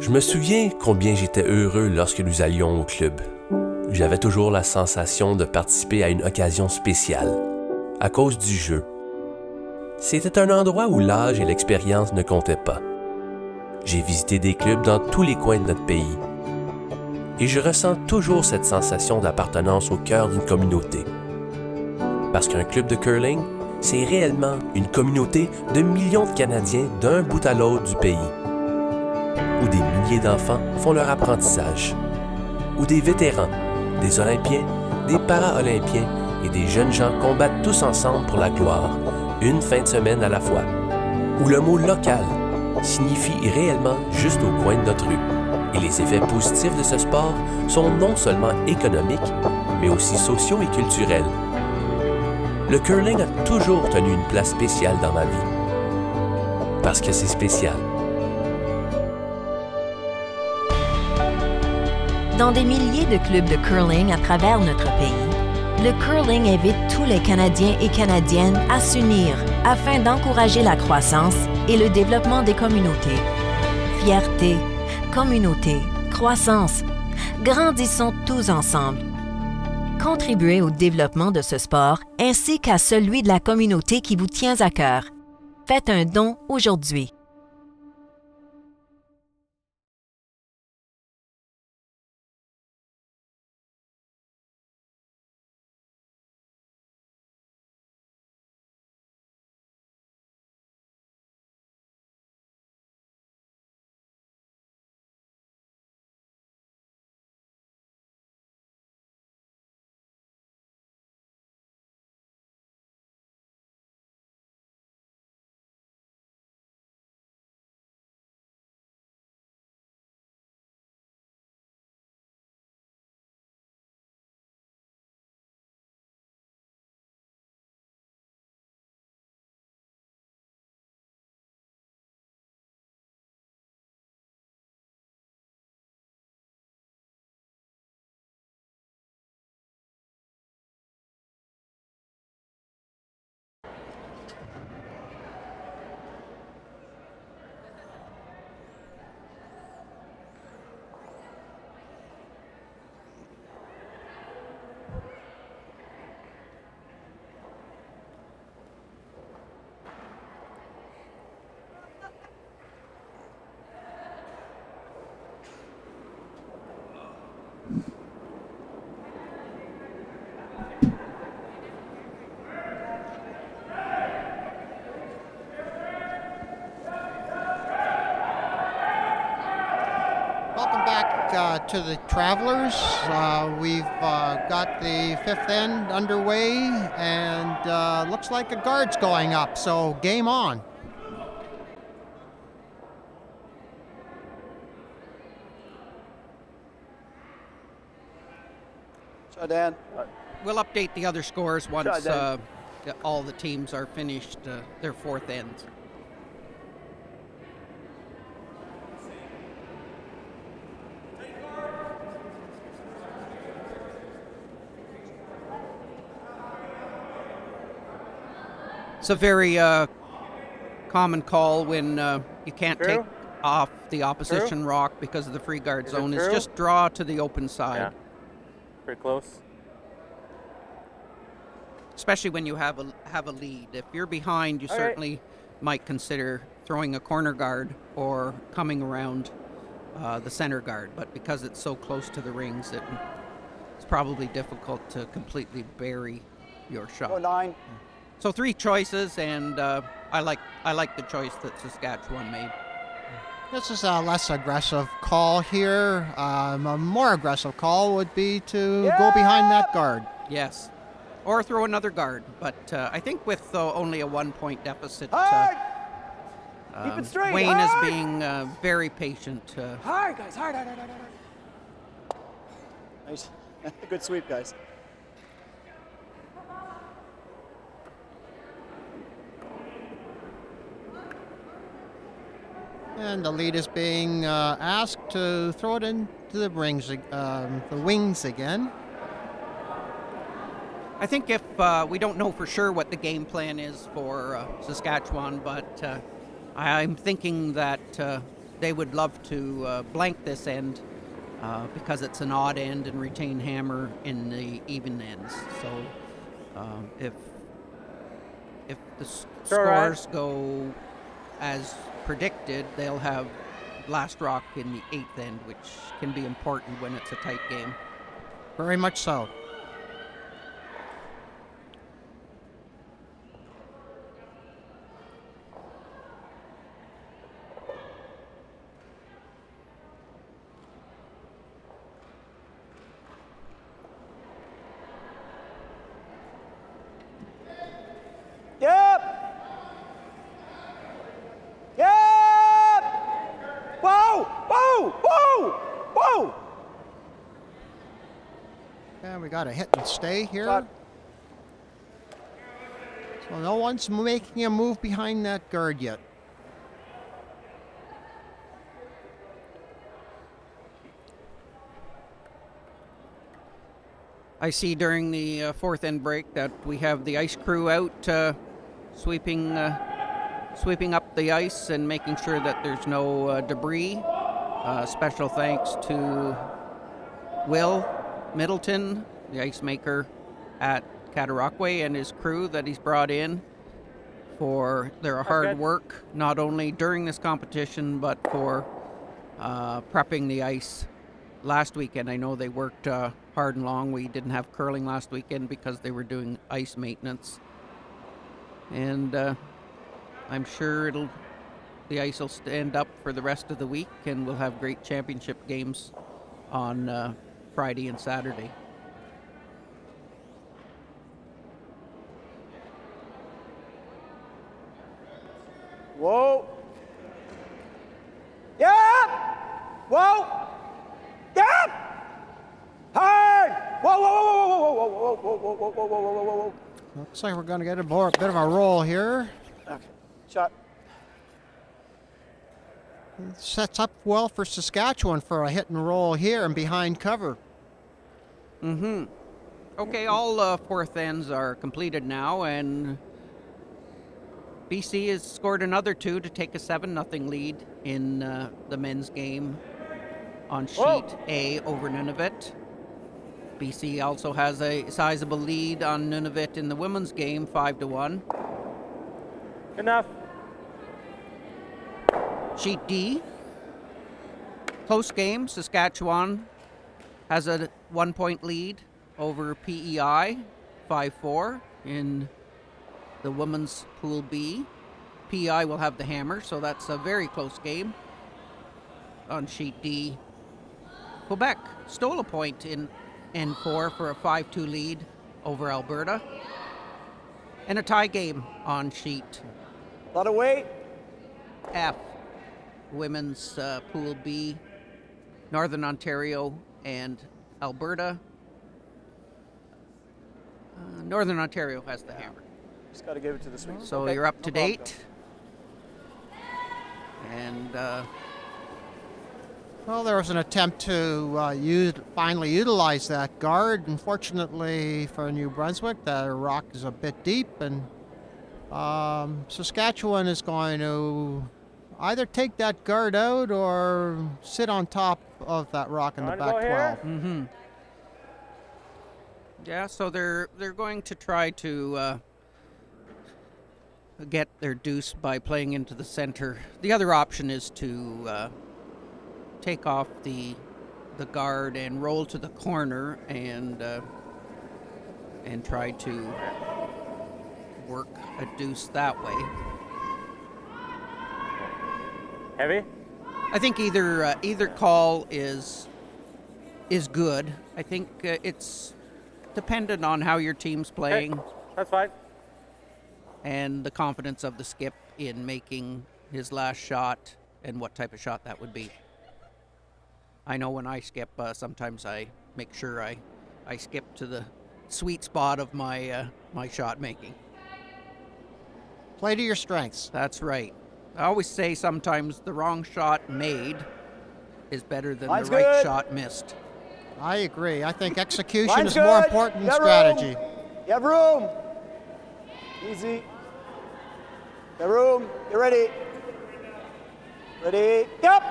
Je me souviens combien j'étais heureux lorsque nous allions au club. J'avais toujours la sensation de participer à une occasion spéciale, à cause du jeu. C'était un endroit où l'âge et l'expérience ne comptaient pas. J'ai visité des clubs dans tous les coins de notre pays. Et je ressens toujours cette sensation d'appartenance au cœur d'une communauté. Parce qu'un club de curling, c'est réellement une communauté de millions de Canadiens d'un bout à l'autre du pays. Où des milliers d'enfants font leur apprentissage, où des vétérans, des Olympiens, des para-olympiens et des jeunes gens combattent tous ensemble pour la gloire, une fin de semaine à la fois, où le mot « local » signifie réellement juste au coin de notre rue, et les effets positifs de ce sport sont non seulement économiques, mais aussi sociaux et culturels. Le curling a toujours tenu une place spéciale dans ma vie, parce que c'est spécial. Dans des milliers de clubs de curling à travers notre pays, le curling invite tous les Canadiens et Canadiennes à s'unir afin d'encourager la croissance et le développement des communautés. Fierté, communauté, croissance. Grandissons tous ensemble. Contribuez au développement de ce sport ainsi qu'à celui de la communauté qui vous tient à cœur. Faites un don aujourd'hui. Welcome back to the Travelers. We've got the fifth end underway, and looks like a guard's going up, so game on. Dan. We'll update the other scores once all the teams are finished their fourth ends. It's a very common call when you can't take off the opposition rock because of the free guard zone. Is just draw to the open side. Yeah. Pretty close. Especially when you have a lead. If you're behind, you certainly might consider throwing a corner guard or coming around the center guard. But because it's so close to the rings, it's probably difficult to completely bury your shot. Go 9. So 3 choices, and I like the choice that Saskatchewan made. This is a less aggressive call here. A more aggressive call would be to go behind that guard. Yes, or throw another guard. But I think with only a 1-point deficit, Keep it straight. Wayne hard. is being very patient. Hard, guys. Hard. Nice. Good sweep, guys. And the lead is being asked to throw it into the rings, the wings again. I think if we don't know for sure what the game plan is for Saskatchewan, but I'm thinking that they would love to blank this end because it's an odd end and retain hammer in the even ends. So if the scores go as predicted, they'll have last rock in the 8th end, which can be important when it's a tight game. Very much so. And we got a hit and stay here. So no one's making a move behind that guard yet. I see during the fourth end break that we have the ice crew out sweeping up the ice and making sure that there's no debris. Special thanks to Will Middleton, the ice maker at Cataraqui, and his crew that he's brought in for their hard work, not only during this competition, but for prepping the ice last weekend. I know they worked hard and long. We didn't have curling last weekend because they were doing ice maintenance. And I'm sure the ice will stand up for the rest of the week, and we'll have great championship games on Friday and Saturday. Whoa. Yeah. Whoa. Yeah. Hard. Whoa, whoa, whoa, whoa, whoa, whoa, whoa, whoa, whoa, whoa, whoa, whoa, whoa. Looks like we're going to get a bit of a roll here. Okay. Shot. It sets up well for Saskatchewan for a hit and roll here and behind cover. Mm-hmm. Okay, all fourth ends are completed now, and BC has scored another 2 to take a 7-0 lead in the men's game on sheet A over Nunavut. BC also has a sizable lead on Nunavut in the women's game, 5-1. Enough. Sheet D, close game. Saskatchewan has a 1-point lead over PEI, 5-4 in the women's pool B. PEI will have the hammer, so that's a very close game. On sheet D, Quebec stole a point in N4 for a 5-2 lead over Alberta. And a tie game on sheet A lot of weight. F. Women's Pool B, Northern Ontario and Alberta. Northern Ontario has the hammer. Just got to give it to the Swedes. So Okay, you're up to no problem. date. And Well, there was an attempt to finally utilize that guard. Unfortunately for New Brunswick, the rock is a bit deep, and Saskatchewan is going to either take that guard out or sit on top of that rock in the back 12. Mm-hmm. Yeah, so they're going to try to get their deuce by playing into the center. The other option is to take off the guard and roll to the corner and try to work a deuce that way. Heavy? I think either call is good. I think it's dependent on how your team's playing. Okay. That's fine. And the confidence of the skip in making his last shot and what type of shot that would be. I know when I skip, sometimes I make sure I skip to the sweet spot of my my shot making. Play to your strengths. That's right. I always say sometimes the wrong shot made is better than Line's the right good. shot missed. I agree. I think execution Line's is more good. important than You have strategy. room. You have room. Easy. You have room. Get ready. Ready. Yep.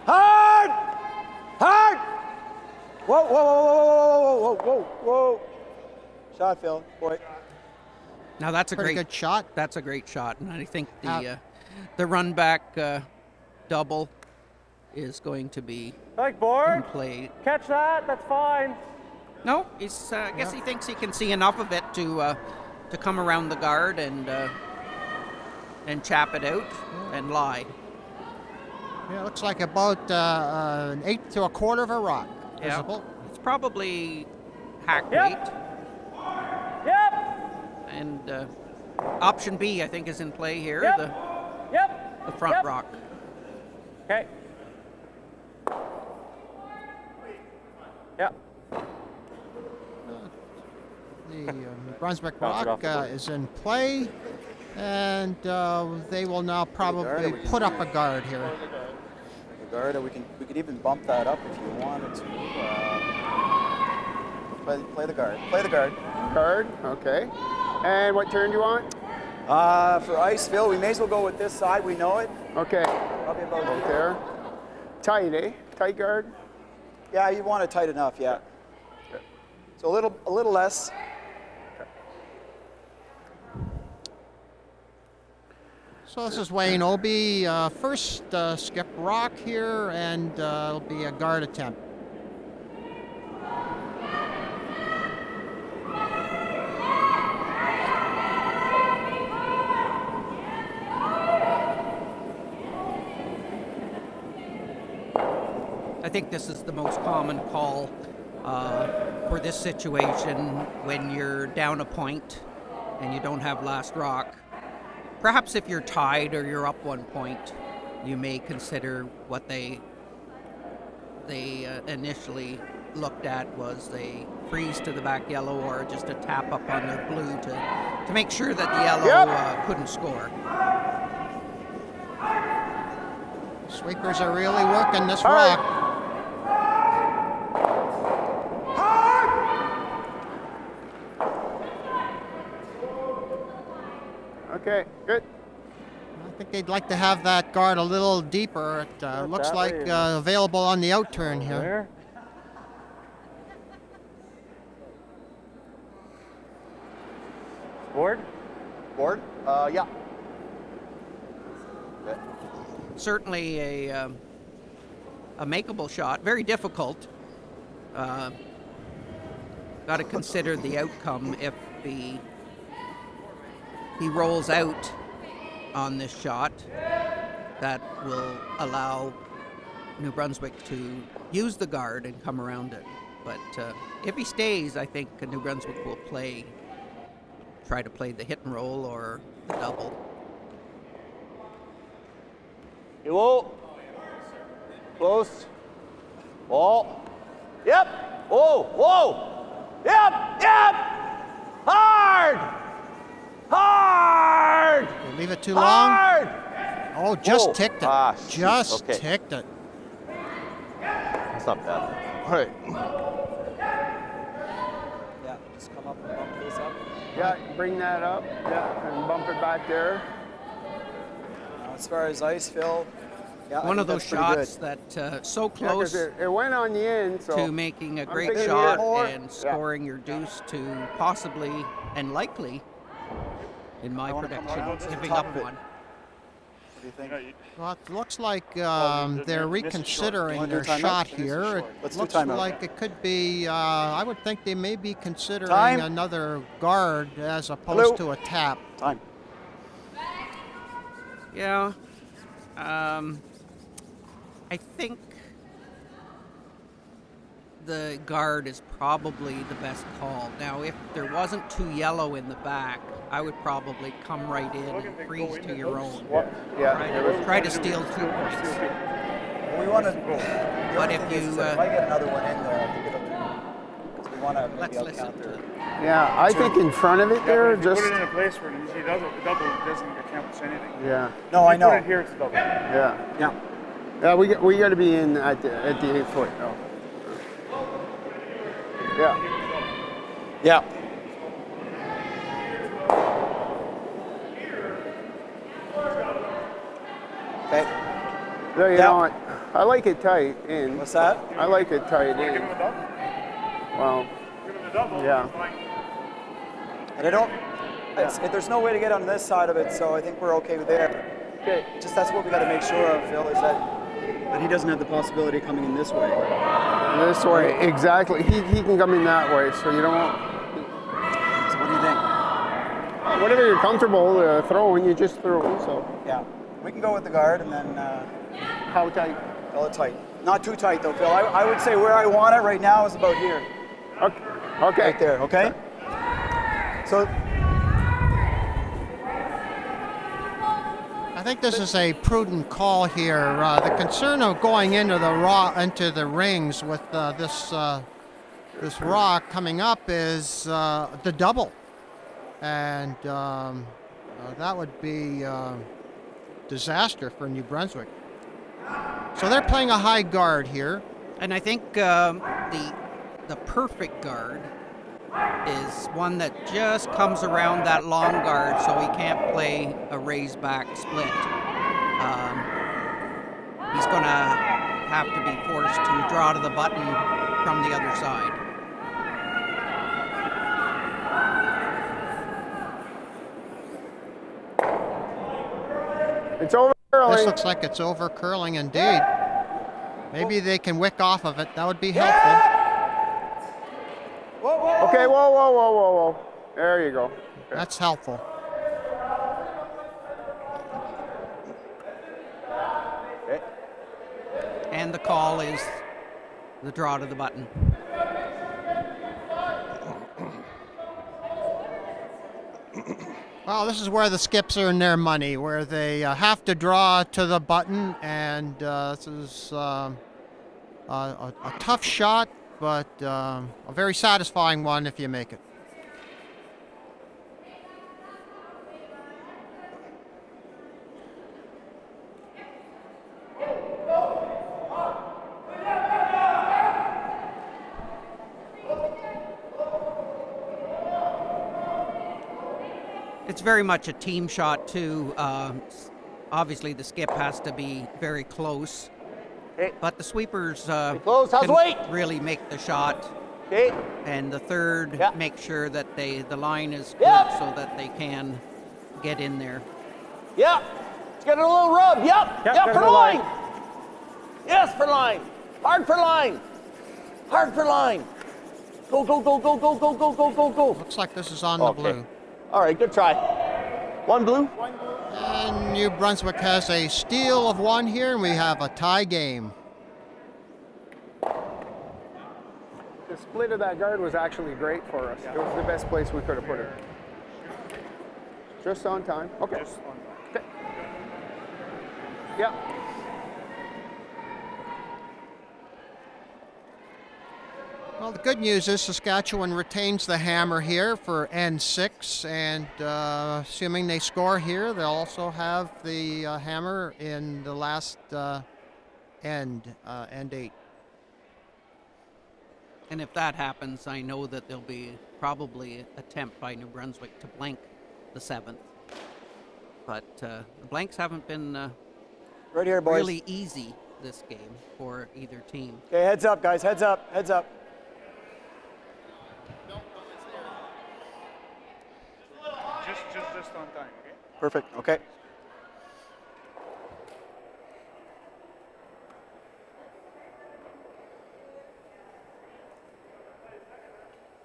Hard. Hard. Whoa, whoa, whoa, whoa, whoa, whoa, whoa, whoa. Shot, Phil. Boy. Now that's a Pretty great good shot. That's a great shot, and I think the run back double is going to be Like in board. play. Catch that. That's fine. No, he's. I guess he thinks he can see enough of it to come around the guard and chap it out and lie. Yeah, it looks like about an eighth to a quarter of a rock. Yeah, Visible. it's probably hack Yep. weight. Yep. And option B, I think, is in play here. Yep. The front Yep. rock. Okay. Yep. The New Brunswick Bounce it off rock the board. is in play, and they will now probably put up a guard here. The guard, or we could even bump that up if you wanted to. Play the guard. Play the guard. Guard, okay. And what turn do you want? For ice, Phil, we may as well go with this side. We know it. Okay. Probably about Out there. Tight, eh? Tight guard. Yeah, you want it tight enough. Yeah. So a little less. So this is Wayne Obie, first skip rock here, and it'll be a guard attempt. I think this is the most common call for this situation when you're down a point and you don't have last rock. Perhaps if you're tied or you're up 1 point, you may consider what they initially looked at was a freeze to the back yellow or just a tap up on their blue to make sure that the yellow couldn't score. Sweepers are really working this rock. Okay, good. I think they'd like to have that guard a little deeper. It looks that like way. available on the out turn here. There. Board? Board? Yeah. Certainly a makeable shot. Very difficult. Got to consider the outcome if he rolls out on this shot. That will allow New Brunswick to use the guard and come around it. But if he stays, I think New Brunswick will try to play the hit and roll or the double. Whoa. Close. Ball. Yep. Whoa. Whoa. Yep. Yep. Hard. Hard. They leave it too Hard. long. Oh, just Whoa. ticked it. Ah, just okay. ticked it. That's not bad. All right. Yeah, just come up and bump this up. Yeah, bring that up. Yeah, and bump it back there. As far as ice, Phil, yeah, One of those shots good. that so Yeah, 'cause close it went on the end, so to making a I'm great thinking shot more. and scoring your deuce to possibly and likely, in my prediction, giving up one. What do you think? Well, it looks like they're reconsidering their shot here. It looks like it could be, I would think they may be considering another guard as opposed to a tap. Time. Yeah. I think the guard is probably the best call. Now, if there wasn't too yellow in the back, I would probably come right in and freeze to your own. Yeah. Try to steal 2 points. We want to. But if you might get another one in there, I think it'll do. Because we want to maybe let's listen counter. Yeah, I think in front of it there, just. Put it in a place where you see double doesn't accomplish anything. Yeah. No, I know. Put it here, it's a double. Yeah. Yeah. Yeah, we got to be in at the 8 foot. Oh. Yeah. Yeah. Okay. No, you know what? I like it tight in. What's that? I like it tight in. Well, yeah. And I don't. There's no way to get on this side of it, so I think we're okay with there. Okay. Just that's what we got to make sure of, Phil, is that he doesn't have the possibility of coming in this way. This way, exactly. He can come in that way, so you don't. So what do you think? Whatever you're comfortable throwing, you just throw. So. Yeah. We can go with the guard and then. How tight? Well, tight. Not too tight though, Phil. I would say where I want it right now is about here. Okay. Okay. Right there. Okay. So. I think this is a prudent call here. The concern of going into the rings with this rock coming up is the double, and that would be disaster for New Brunswick. So they're playing a high guard here, and I think the perfect guard is one that just comes around that long guard, so he can't play a raised back split. He's going to have to be forced to draw to the button from the other side. It's over curling. This looks like it's over curling indeed. Maybe they can wick off of it. That would be helpful. Okay, whoa. There you go. Okay. That's helpful. Okay. And the call is the draw to the button. Well, this is where the skips earn their money, where they have to draw to the button, and this is a tough shot, but a very satisfying one if you make it. It's very much a team shot, too. Obviously, the skip has to be very close. Okay. But the sweepers Close. How's can weight? really make the shot. Okay. And the third Yeah. make sure that the line is good Yep. so that they can get in there. Yep. It's got a little rub. Yep. Yep. For line. Yes, for line. Hard for line. Hard for line. Go. Looks like this is on the blue. All right, good try. One blue. And New Brunswick has a steal of one here, and we have a tie game. The split of that guard was actually great for us. It was the best place we could have put it. Just on time. Okay. Just on time. Okay. Yeah. Well, the good news is Saskatchewan retains the hammer here for N6, and assuming they score here, they'll also have the hammer in the last end 8. And if that happens, I know that there'll be probably an attempt by New Brunswick to blank the 7th. But the blanks haven't been right here, boys. really easy this game for either team. Okay, heads up, guys. Heads up. Heads up. Just on time, okay? Perfect. Okay.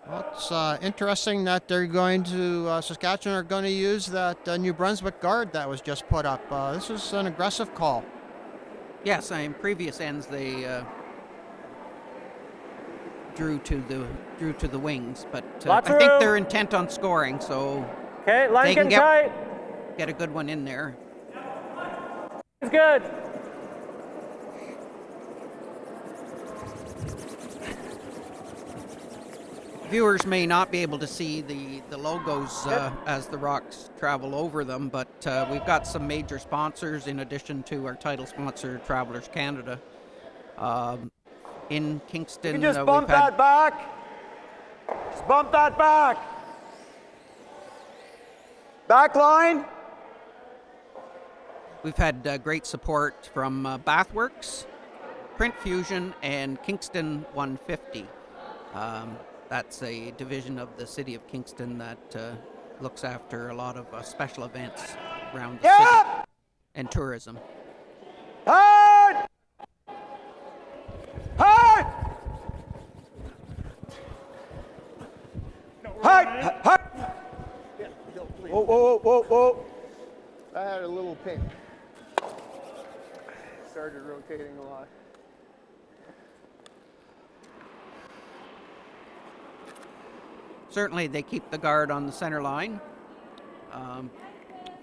Well, it's interesting that they're going to, Saskatchewan are going to use that New Brunswick guard that was just put up. This is an aggressive call. Yes, in previous ends they drew to the wings, but I think they're intent on scoring, so okay, line they can tight. Get a good one in there. It's good. Viewers may not be able to see the logos as the rocks travel over them, but we've got some major sponsors in addition to our title sponsor, Travelers Canada. In Kingston, you can just bump that back. Just bump that back. Back line. We've had great support from Bathworks, Print Fusion, and Kingston 150. That's a division of the city of Kingston that looks after a lot of special events around the city and tourism. Hard! Hard! Hard! Hard! Whoa, whoa, whoa, whoa. I had a little ping. Started rotating a lot. Certainly they keep the guard on the center line.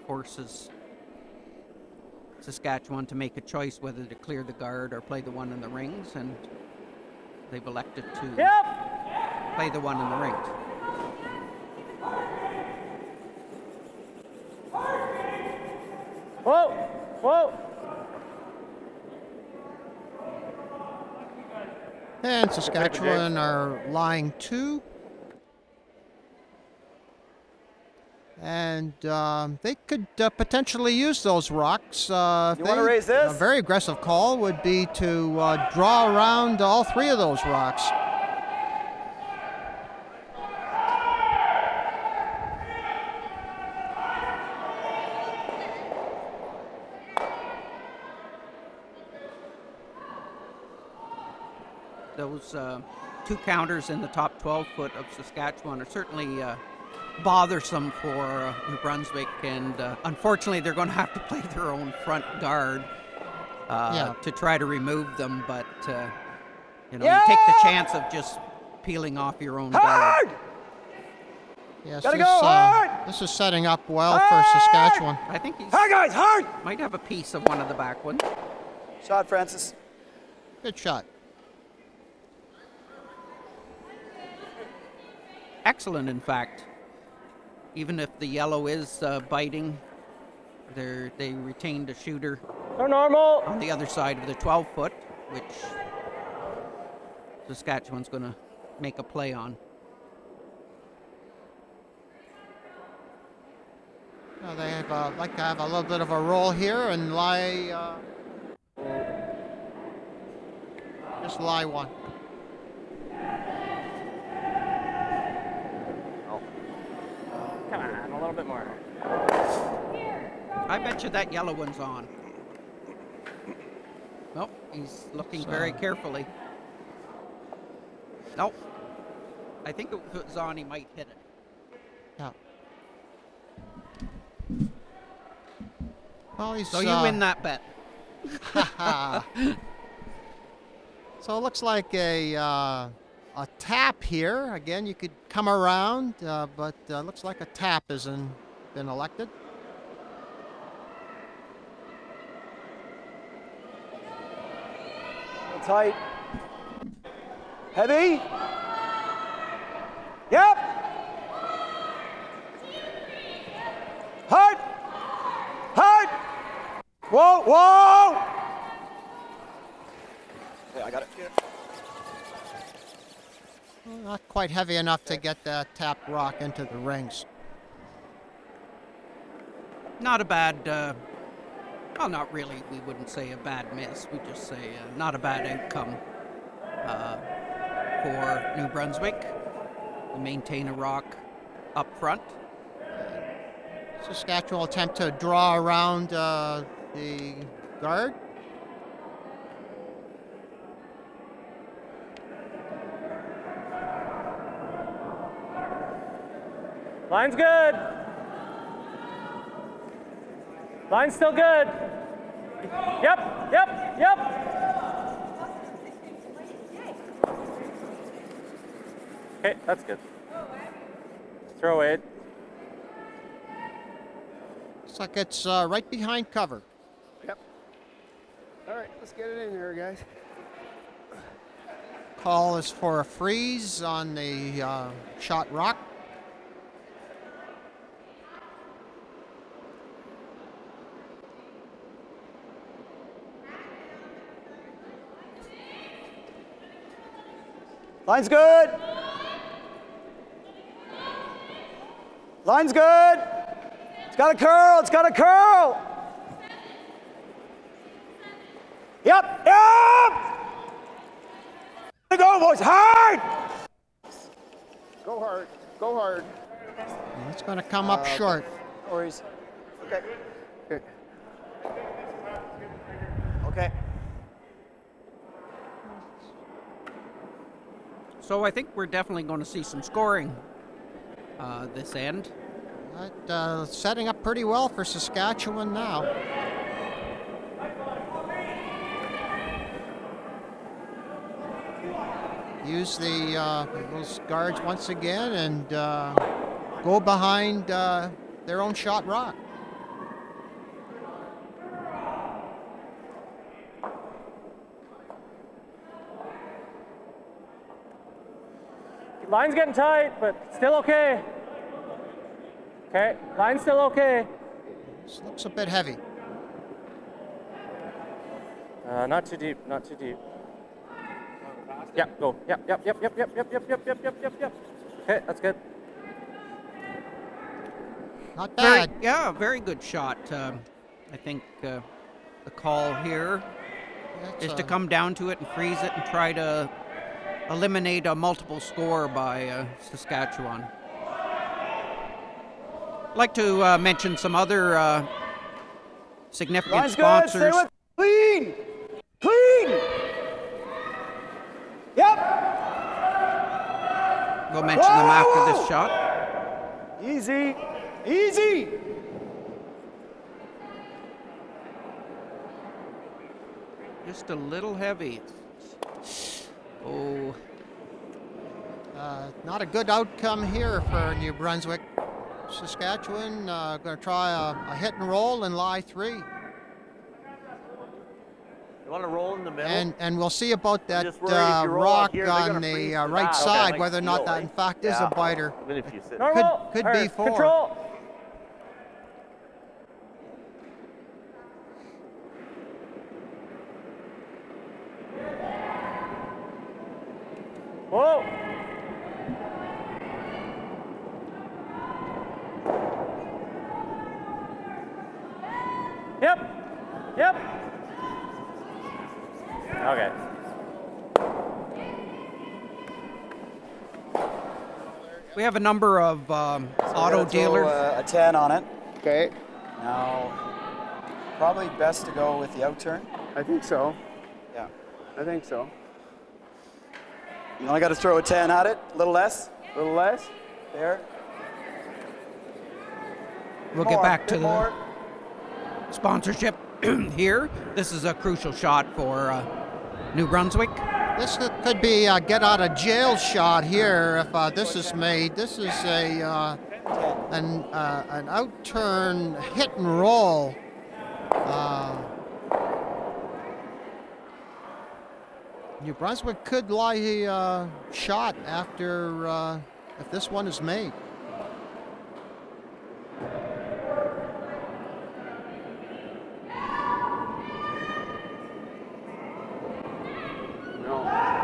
Forces Saskatchewan to make a choice whether to clear the guard or play the one in the rings, and they've elected to play the one in the rings. Whoa, whoa. And Saskatchewan are lying 2. And they could potentially use those rocks. You want to raise this? A very aggressive call would be to draw around all 3 of those rocks. Those 2 counters in the top 12 foot of Saskatchewan are certainly bothersome for New Brunswick, and unfortunately they're going to have to play their own front guard to try to remove them, but you take the chance of just peeling off your own guard. Yes, Gotta this is setting up well for Saskatchewan. I think he's guys, hard! Might have a piece of one of the back ones. Shot, Francis. Good shot. Excellent, in fact. Even if the yellow is biting, they retained a shooter normal on the other side of the 12 foot, which Saskatchewan's going to make a play on. They have, like to have a little bit of a roll here and lie, just lie 1. Come on, a little bit more. I bet you that yellow one's on. Nope, he's looking very carefully. Nope. I think if it was on, he might hit it. Yeah. Well, so you win that bet. So it looks like a a tap here. Again, you could come around, but looks like a tap has been elected. Tight. Heavy. Yep. Hard. Hard. Whoa, whoa. Yeah, I got it. Well, not quite heavy enough to get that tapped rock into the rings. Not a bad, well, not really. We wouldn't say a bad miss. We just say not a bad outcome for New Brunswick. We maintain a rock up front. Saskatchewan will attempt to draw around the guard. Line's good. Line's still good. Yep, yep, yep. Okay, that's good. Throw it. Looks like it's right behind cover. Yep. All right, let's get it in there, guys. Call is for a freeze on the shot rock. Line's good. Line's good. It's got a curl. It's got a curl. Yep. Yep. Go, boys. Hard. Go hard. Go hard. It's going to come up short. No worries. Okay. Good. Okay. So I think we're definitely going to see some scoring this end. Setting up pretty well for Saskatchewan now. Use those guards once again and go behind their own shot rock. Line's getting tight, but still okay. Okay, line's still okay. This looks a bit heavy. Not too deep, not too deep. Yep, go. Yep, yep, yep, yep, yep, yep, yep, yep, yep, yep, yep, yep. Okay, that's good. Not bad. Very good shot. I think the call here is to come down to it and freeze it and try to eliminate a multiple score by Saskatchewan. I'd like to mention some other significant Line's sponsors. Good. Stay with clean. Clean. Yep. We'll mention them after this shot. Easy. Easy. Just a little heavy. Oh. Not a good outcome here for New Brunswick. Saskatchewan going to try a hit and roll and lie 3. You want to roll in the middle? And we'll see about that just worried if you roll out rock here, they're on gonna the freeze right the side, back. whether or not that in fact is a biter. Even if you sit. Could be 4. Control. Whoa. Yep. Yep. Okay. We have a number of auto dealers. A 10 on it. Okay. Now, probably best to go with the out turn. I think so. Yeah. I think so. You only got to throw a 10 at it. A little less. A little less. There. We'll get back to the sponsorship here. This is a crucial shot for New Brunswick. This Could be a get out of jail shot here if this is made. This is an out-turn hit and roll. New Brunswick could lie shot after if this one is made.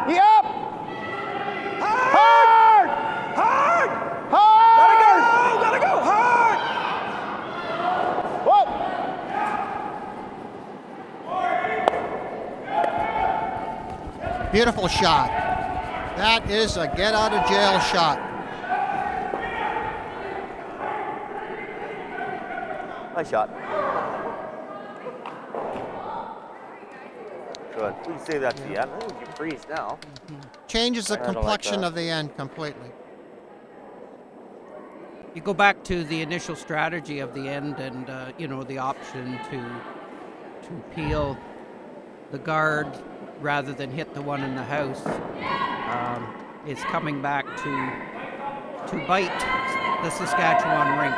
Yep! Hard! Hard! Hard! Gotta go! Hard! Whoa! Beautiful shot. That is a get out of jail shot. Nice shot. Good. Please say that to the end. I think you can freeze now. Changes the I don't like complexion that. of the end completely. You go back to the initial strategy of the end, and you know, the option to peel the guard rather than hit the one in the house is coming back to bite the Saskatchewan rink.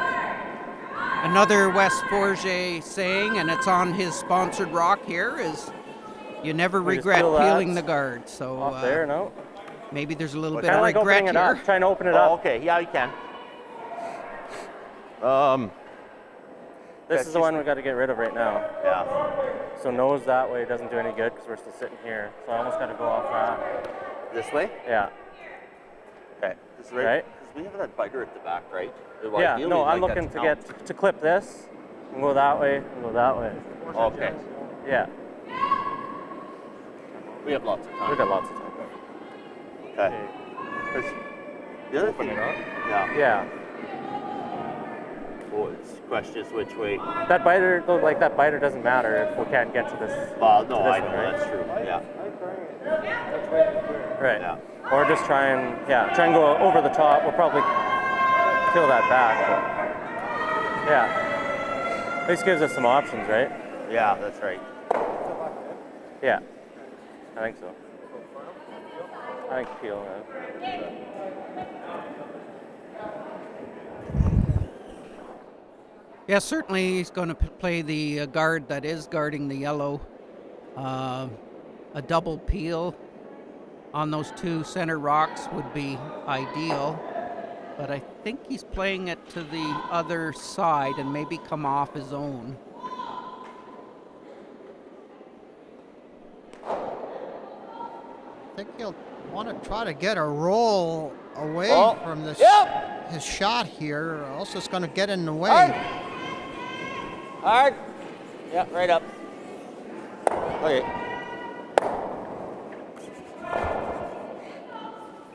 Another West Forget saying, and it's on his sponsored rock here, is you never We just regret peel peeling that the guard. So off there, no? maybe there's a little Well, bit kinda of like regret opening it here. up, trying to open it Oh, up. okay. Yeah, you can. This is the one we got to get rid of right now. Yeah. So nose that way doesn't do any good because we're still sitting here. So I almost got to go off that. This way? Yeah. Okay. This is Right. Because we have that biter at the back, right? Yeah. Ideally, No, we'd I'm like that looking to get to clip this and go that way and go that way. Okay. Yeah. We have lots of time. We got lots of time. Okay. The other thing, yeah. Yeah. Well, it's question is which way. That biter, though, like that biter doesn't matter if we can't get to this. No, to this I know one, right? that's true. Yeah. Right. Yeah. Or just try and go over the top. We'll probably kill that back. But yeah. At least gives us some options, right? Yeah, that's right. Yeah. I think so. I think peel. Yeah, certainly he's going to play the guard that is guarding the yellow. A double peel on those two center rocks would be ideal. But I think he's playing it to the other side and maybe come off his own. I think he'll want to try to get a roll away from this his shot here, or else it's going to get in the way. Hard. Yeah, right up. Okay.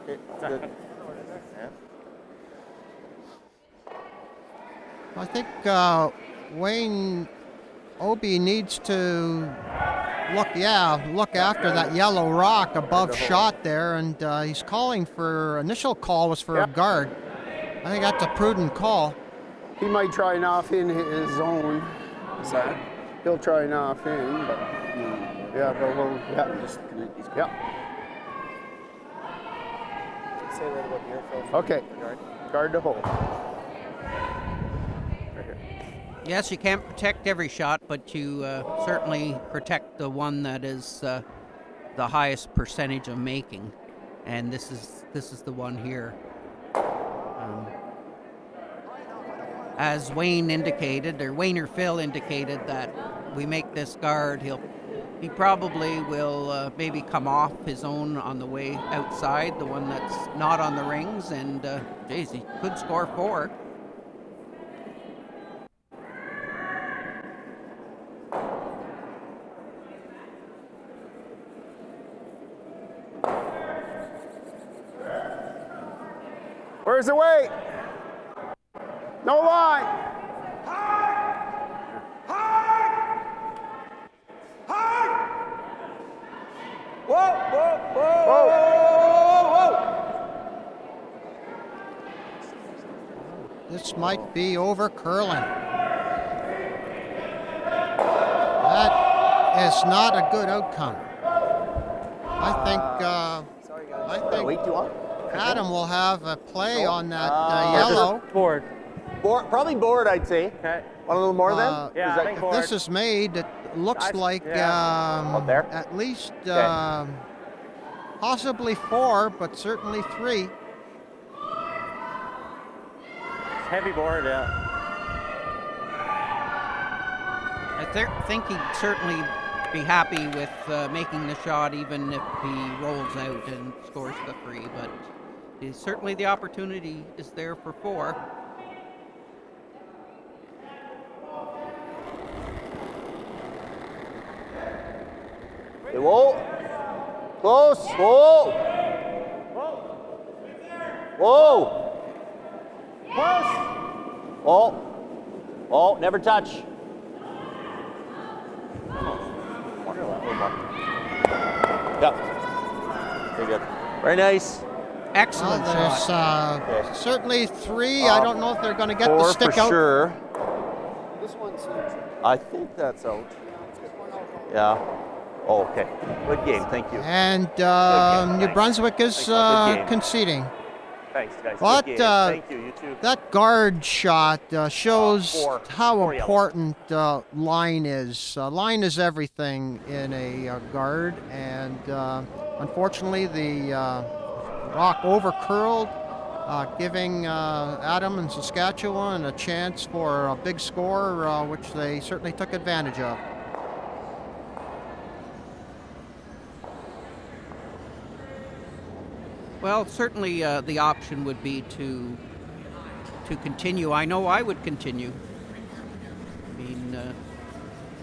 Good. I think Wayne Obie needs to look after that yellow rock above shot there, and he's calling for, initial call was for a guard. I think that's a prudent call. He might try and off in his zone. So he'll try and off in, but yeah, but we'll Say that about your film. Okay. Guard the hole. Yes, you can't protect every shot, but you certainly protect the one that is the highest percentage of making, and this is the one here. As Wayne indicated, or Wayne or Phil indicated, that we make this guard, he probably will maybe come off his own on the way outside, the one that's not on the rings, and geez, he could score 4. Where's the weight? No line. Whoa, whoa, whoa, whoa, whoa, whoa. This might be over curling. That is not a good outcome. I think I think Wait, do you want? Adam will have a play on that Just yellow. board. Probably board, I'd say. Okay. Want a little more then? Yeah, I think If board. this is made, it looks like Out there? at least possibly 4, but certainly 3. Heavy board, yeah. I think he'd certainly be happy with making the shot, even if he rolls out and scores the 3. But certainly the opportunity is there for 4. Hey, whoa. Close. Whoa. Whoa. Close. Oh. Oh, never touch. Yeah. Very good. Very nice. Excellent shot. There's certainly 3. I don't know if they're going to get 4 the stick for out. sure. This one's I think that's out. Yeah. Oh, okay. Good game. Thank you. And New Thanks. Brunswick is Good game. conceding. Thanks, guys. But Good game. Thank you. You too. that guard shot shows how Four yellow. important line is. Line is everything in a guard, and unfortunately the rock over-curled, giving Adam and Saskatchewan a chance for a big score, which they certainly took advantage of. Well, certainly the option would be to continue. I know I would continue. I mean,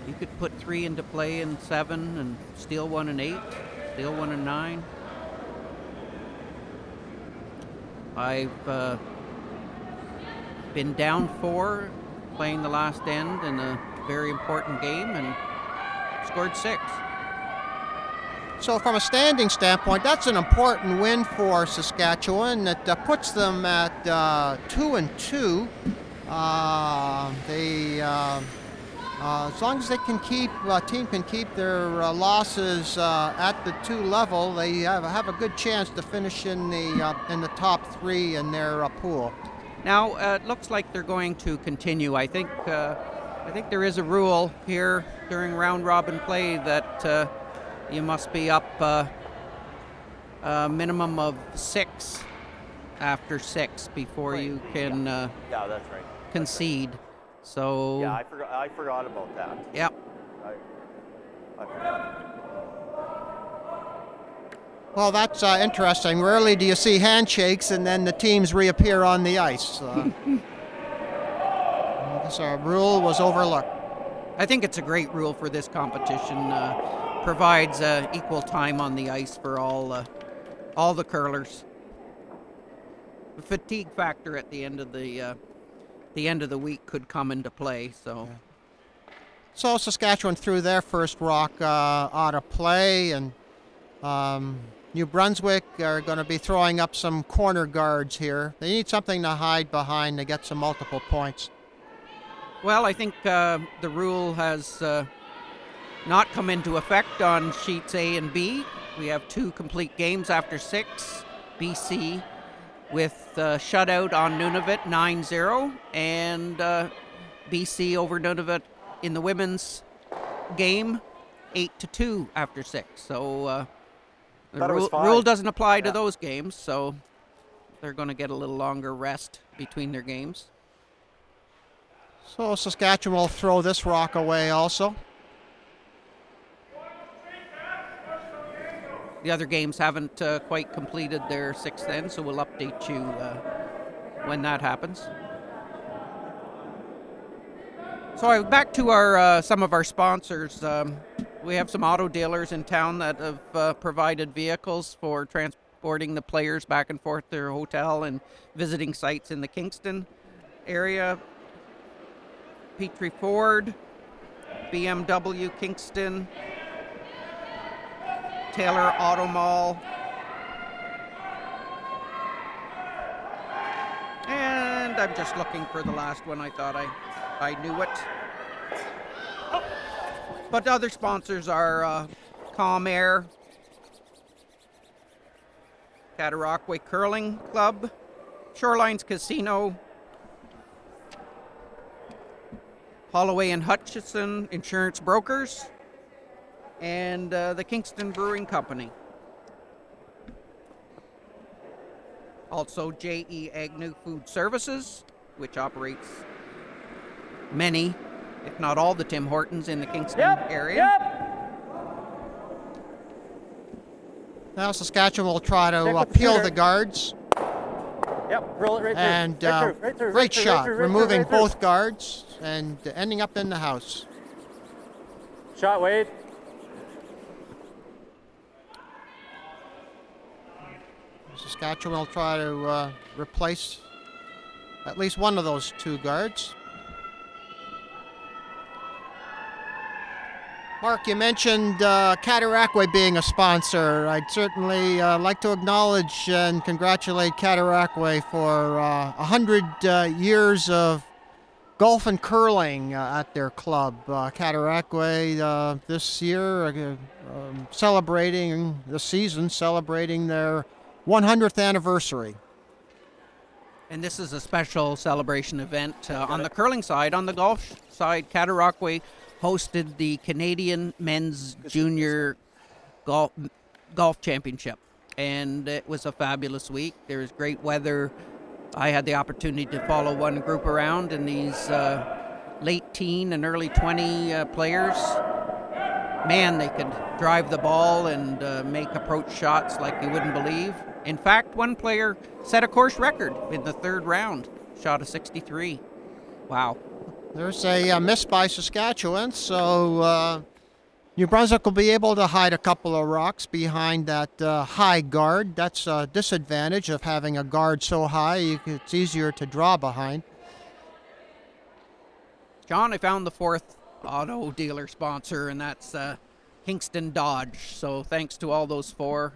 you could put 3 into play in 7 and steal 1 in 8, steal 1 in 9. I've been down 4 playing the last end in a very important game and scored 6. So from a standing standpoint, that's an important win for Saskatchewan. That puts them at 2-2. As long as they can keep, team can keep their losses at the 2 level, they have a good chance to finish in the top 3 in their pool. Now it looks like they're going to continue. I think there is a rule here during round robin play that you must be up a minimum of 6 after 6 before you can yeah, that's right. concede. So Yeah, I forgot about that. Yep. I forgot. Well, that's interesting. Rarely do you see handshakes and then the teams reappear on the ice. I guess our rule was overlooked. I think it's a great rule for this competition. Provides equal time on the ice for all the curlers. The fatigue factor at the end of the week could come into play. So Saskatchewan threw their first rock out of play, and New Brunswick are going to be throwing up some corner guards here. They need something to hide behind to get some multiple points. Well, I think the rule has not come into effect on sheets A and B. We have 2 complete games after 6. BC with shutout on Nunavut 9-0, and BC over Nunavut in the women's game 8-2 after 6. So the rule doesn't apply to those games, so they're going to get a little longer rest between their games. So Saskatchewan will throw this rock away also. The other games haven't quite completed their 6th end, so we'll update you when that happens. So back to our some of our sponsors. We have some auto dealers in town that have provided vehicles for transporting the players back and forth to their hotel and visiting sites in the Kingston area. Petrie Ford, BMW Kingston, Taylor Auto Mall, and I'm just looking for the last one. I thought I knew it. But other sponsors are Calm Air, Cataraqui Curling Club, Shorelines Casino, Holloway and Hutchison Insurance Brokers, and the Kingston Brewing Company. Also J.E. Agnew Food Services, which operates many, if not all, the Tim Hortons in the Kingston area. Now Saskatchewan will try to peel the guards. Roll it right through. And right through, great shot, removing both guards and ending up in the house. Shot, Wade. Saskatchewan will try to replace at least one of those two guards. Mark, you mentioned Cataraqui being a sponsor. I'd certainly like to acknowledge and congratulate Cataraqui for 100 years of golf and curling at their club. Cataraqui this year celebrating the season, celebrating their 100th anniversary. And this is a special celebration event on the curling side. On the golf side, Cataraqui hosted the Canadian Men's Junior Golf Championship, and it was a fabulous week. There was great weather. I had the opportunity to follow one group around, and these late teen and early 20 players, man, they could drive the ball and make approach shots like you wouldn't believe. In fact, one player set a course record in the third round, shot a 63. Wow. There's a miss by Saskatchewan, so New Brunswick will be able to hide a couple of rocks behind that high guard. That's a disadvantage of having a guard so high. It's easier to draw behind. John, I found the fourth auto dealer sponsor, and that's Kingston Dodge. So thanks to all those four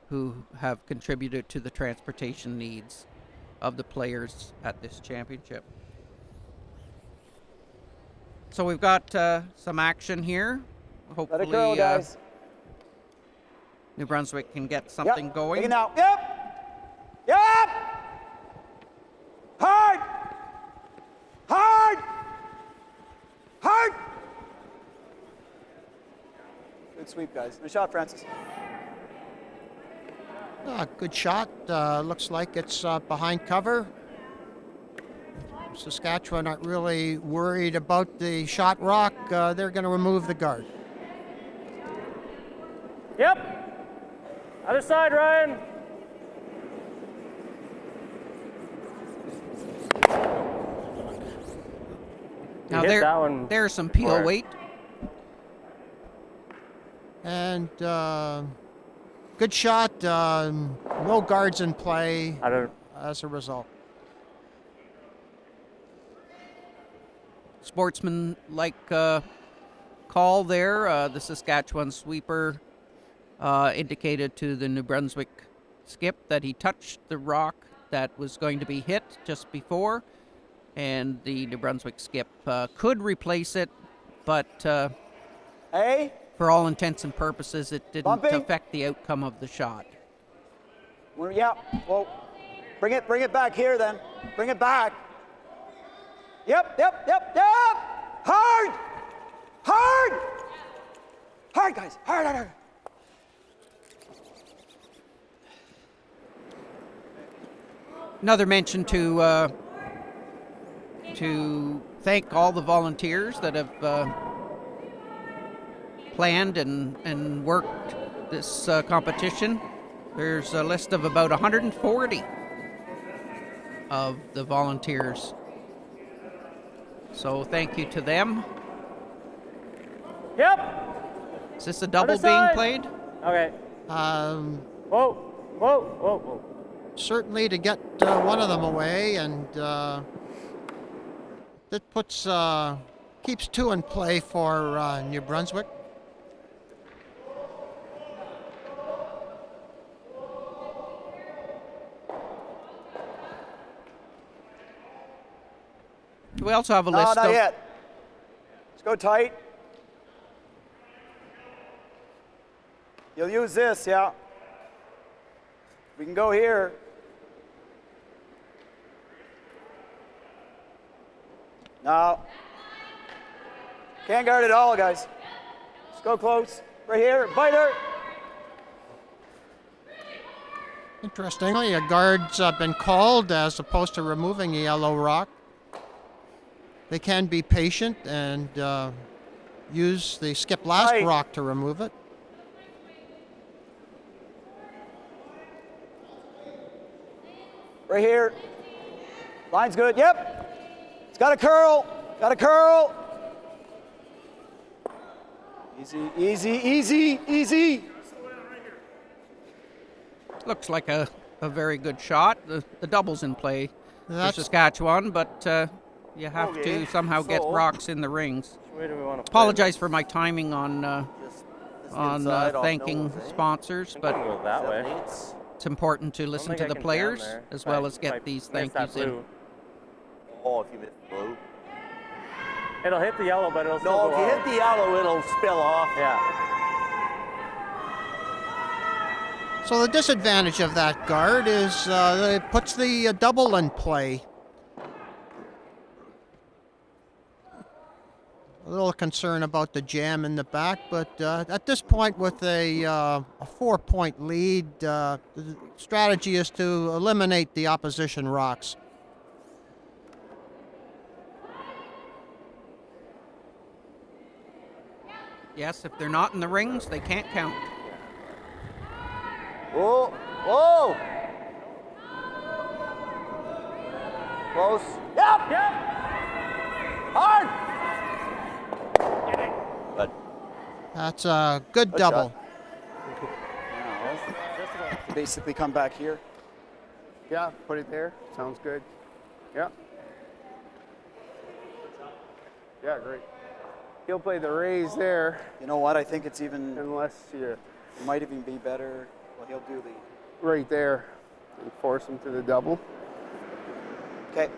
who have contributed to the transportation needs of the players at this championship. So we've got some action here. Hopefully, let it go, guys. New Brunswick can get something going. Take it now. Yep. Hard. Hard. Hard. Good sweep, guys. Nice shot, Francis. Good shot. Looks like it's behind cover. Saskatchewan aren't really worried about the shot rock. They're going to remove the guard. Yep. Other side, Ryan. Now there's some peel weight. And good shot. No guards in play as a result. Sportsman-like call there. The Saskatchewan sweeper indicated to the New Brunswick skip that he touched the rock that was going to be hit just before, and the New Brunswick skip could replace it, but for all intents and purposes, it didn't affect the outcome of the shot. Yeah, well, bring it back here then. Bring it back. Yep. Hard! Hard! Hard, guys. Hard. Another mention to thank all the volunteers that have planned and worked this competition. There's a list of about 140 of the volunteers. So thank you to them. Yep. Is this a double being played? Okay. Whoa. Certainly to get one of them away, and that puts keeps two in play for New Brunswick. We also have a list not yet. Let's go tight. You'll use this, yeah. We can go here. No. Can't guard it all, guys. Let's go close. Right here. Biter. Interestingly, a guard's been called as opposed to removing a yellow rock. They can be patient and use the skip last rock to remove it. Right here. Line's good. Yep. It's got a curl. Got a curl. Easy, easy, easy, easy. Looks like a very good shot. The double's in play for Saskatchewan, but you have to somehow get rocks in the rings. Apologize for my timing on thanking sponsors, but it's important to listen to the players as well as get these thank yous in. Oh, if you miss blue. It'll hit the yellow, but it'll still go No, if you hit the yellow, it'll spill off. Yeah. So the disadvantage of that guard is it puts the double in play. A little concern about the jam in the back, but at this point with a 4-point lead, the strategy is to eliminate the opposition rocks. Yes, if they're not in the rings, they can't count. Whoa, whoa. Close. Yep. Yep. Hard. But that's a good double. Basically come back here. Yeah, put it there. Sounds good. Yeah. Yeah, great. He'll play the raise there. You know what? I think it's even. Unless you. It might even be better. Well, he'll do the. Right there. And force him to the double. Okay.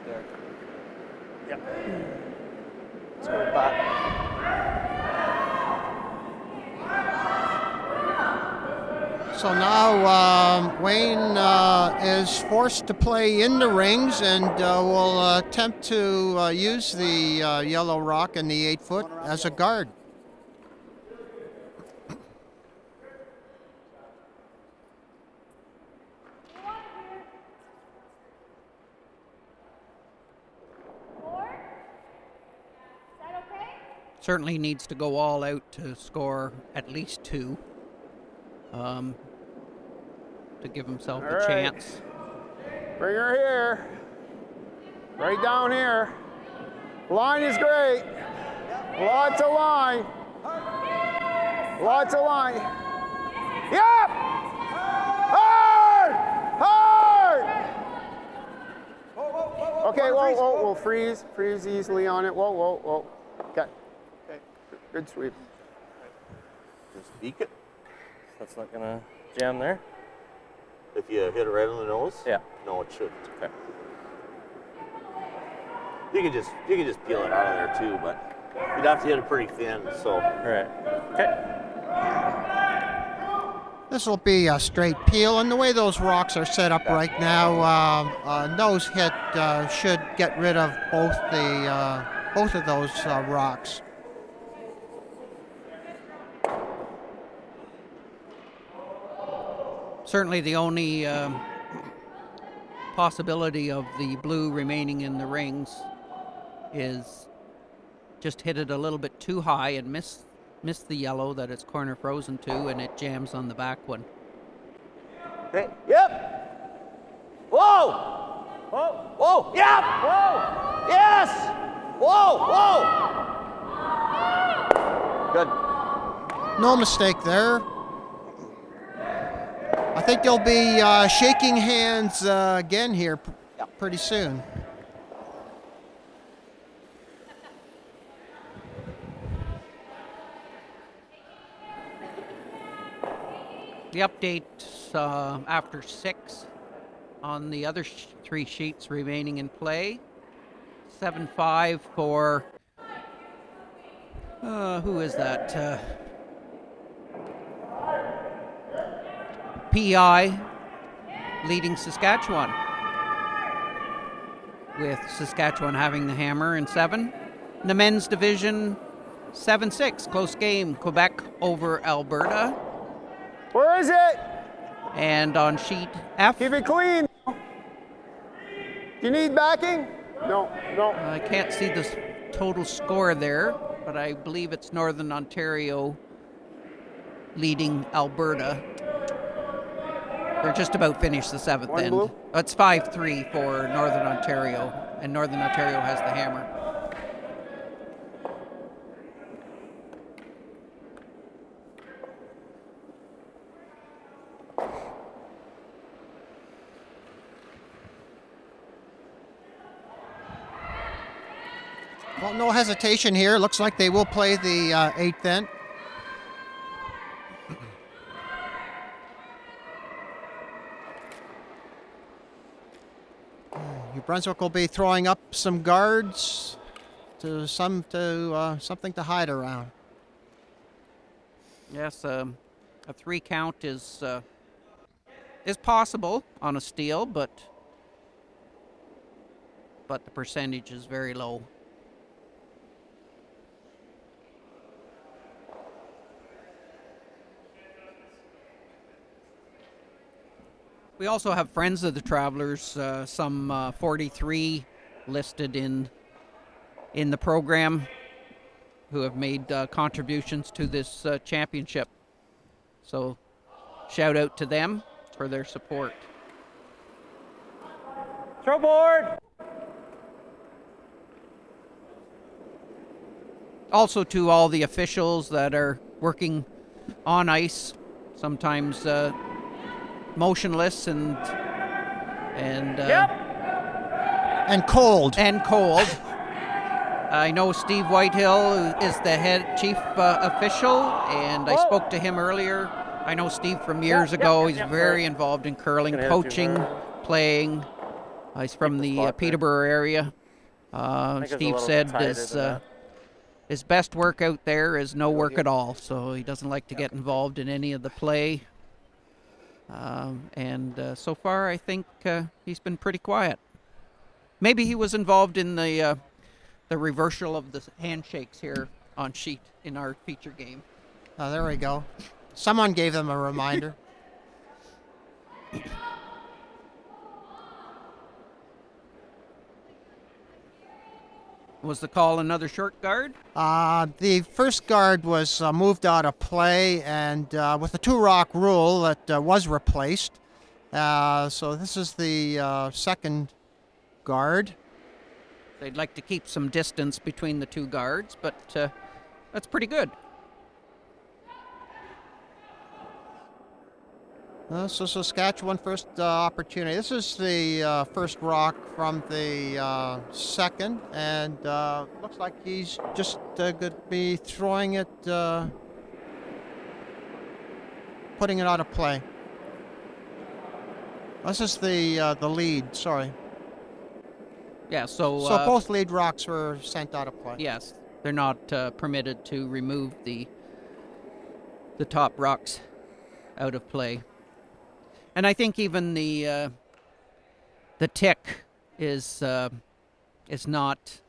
There. Yeah. Let's go back. So now Wayne is forced to play in the rings and will attempt to use the yellow rock and the 8-foot as a guard. Certainly needs to go all out to score at least 2. To give himself a chance. Bring her here. Right down here. Line is great. Lots of line. Lots of line. Yep! Hard! Hard! Okay, whoa, whoa, we'll freeze. Freeze easily on it. Whoa, whoa, whoa. Okay. Okay. Good sweep. Just peek it. That's not gonna jam there. If you hit it right on the nose? Yeah. No, it shouldn't. Okay. You can just peel it out of there too, but you'd have to hit it pretty thin. So. Right. Okay. This will be a straight peel, and the way those rocks are set up right now, nose hit should get rid of both of those rocks. Certainly the only possibility of the blue remaining in the rings is just hit it a little bit too high and miss the yellow that it's corner frozen to, and it jams on the back one. Okay. Yep. Whoa. Whoa. Whoa. Yep. Whoa. Yes. Whoa. Whoa. Good. No mistake there. I think they'll be shaking hands again here pretty soon. The update after 6 on the other 3 sheets remaining in play. 7-5 for who is that? PEI leading Saskatchewan, with Saskatchewan having the hammer in 7. In the men's division, 7-6, close game. Quebec over Alberta. Where is it? And on sheet F. Keep it clean. Do you need backing? No, no. I can't see the total score there, but I believe it's Northern Ontario leading Alberta. They're just about finished the 7th One end. blue? It's 5-3 for Northern Ontario, and Northern Ontario has the hammer. Well, no hesitation here. Looks like they will play the 8th end. New Brunswick will be throwing up some guards to something to hide around. Yes, a 3 count is possible on a steal, but the percentage is very low. We also have friends of the Travelers, some 43 listed in the program, who have made contributions to this championship. So shout out to them for their support. Throw board! Also to all the officials that are working on ice, sometimes motionless and cold. I know Steve Whitehill is the head chief official, and I spoke to him earlier. I know Steve from years ago. He's very involved in curling, coaching, playing. He's from the Peterborough area. Steve said his best work out there is no work at all, so he doesn't like to get involved in any of the play. So far, I think he's been pretty quiet. Maybe he was involved in the reversal of the handshakes here on sheet in our feature game. Oh, there we go. Someone gave them a reminder. Was the call another short guard? The first guard was moved out of play, and with the 2-rock rule, that was replaced. So this is the second guard. They'd like to keep some distance between the 2 guards, but that's pretty good. So Saskatchewan first opportunity. This is the first rock from the second, and looks like he's just going to be throwing it, putting it out of play. This is the lead. Sorry. Yeah. So both lead rocks were sent out of play. Yes, they're not permitted to remove the top rocks out of play. And I think even the tick is not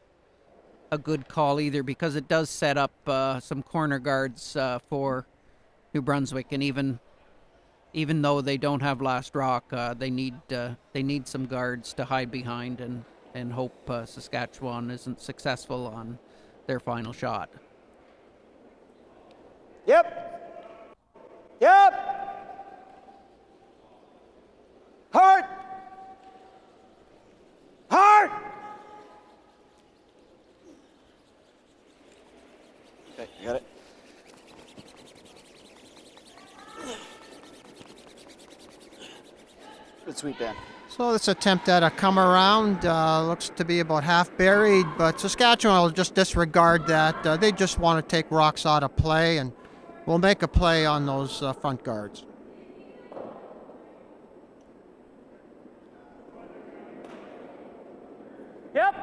a good call either, because it does set up some corner guards for New Brunswick, and even though they don't have last rock, they need some guards to hide behind and hope Saskatchewan isn't successful on their final shot. Yep. Yep. Hard! Hard! Okay, you got it. Good sweep, Dan. So this attempt at a come around looks to be about half buried, but Saskatchewan will just disregard that. They just want to take rocks out of play, and will make a play on those front guards. Yep.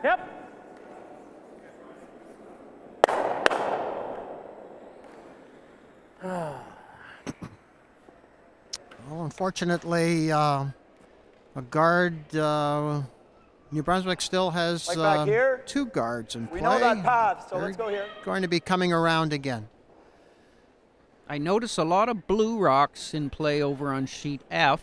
Yep. Well, unfortunately, a guard. New Brunswick still has Like back here? 2 guards in play. We know that path, so They're let's go here. going to be coming around again. I notice a lot of blue rocks in play over on sheet F,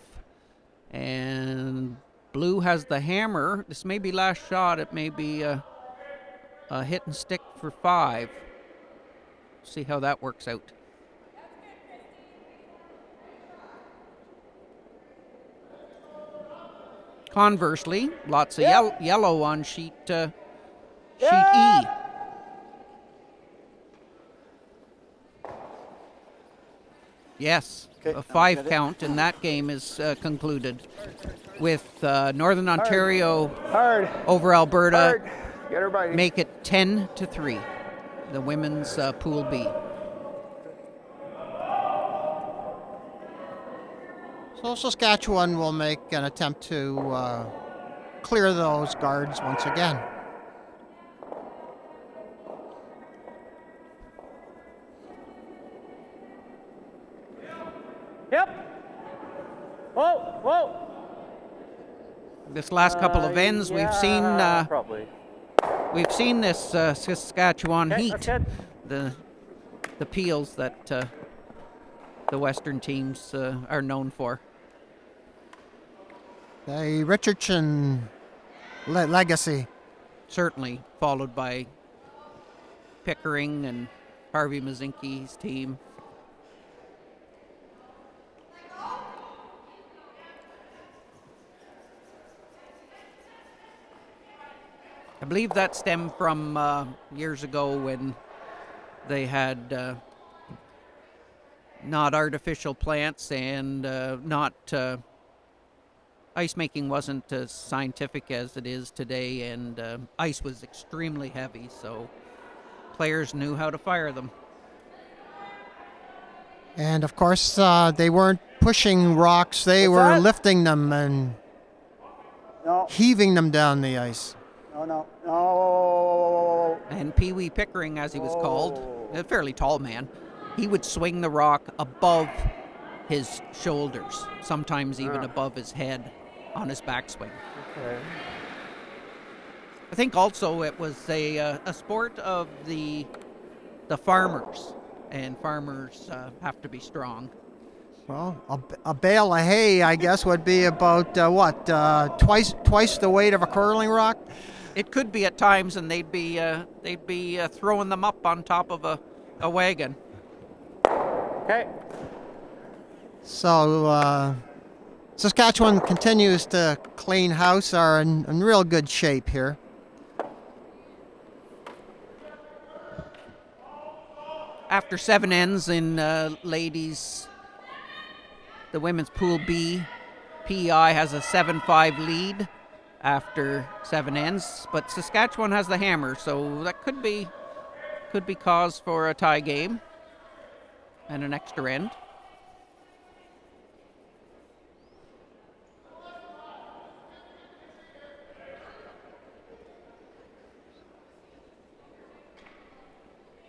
and blue has the hammer. This may be last shot. It may be a hit and stick for 5. See how that works out. Conversely, lots of yellow on sheet E. Yes, a 5 count, and that game is concluded with Northern Ontario over Alberta. Make it 10-3, the women's Pool B. So Saskatchewan will make an attempt to clear those guards once again. Yep. Whoa, whoa. This last couple of ends, we've seen probably. We've seen this Saskatchewan Okay, heat, the peels that the Western teams are known for. The Richardson legacy. Certainly, followed by Pickering and Harvey Mazinki's team. I believe that stemmed from years ago when they had not artificial plants and not ice making wasn't as scientific as it is today, and ice was extremely heavy, so players knew how to fire them. And of course, they weren't pushing rocks, they were lifting them and heaving them down the ice. No. And Pee Wee Pickering, as he was called, a fairly tall man, he would swing the rock above his shoulders, sometimes even above his head on his backswing. Okay. I think also it was a sport of the farmers, and farmers have to be strong. Well, a bale of hay, I guess, would be about twice the weight of a curling rock. It could be at times, and they'd be throwing them up on top of a wagon. Okay. So Saskatchewan continues to clean house, are in real good shape here. After 7 ends in ladies, the women's Pool B, PEI has a 7-5 lead after 7 ends, but Saskatchewan has the hammer, so that could be cause for a tie game and an extra end.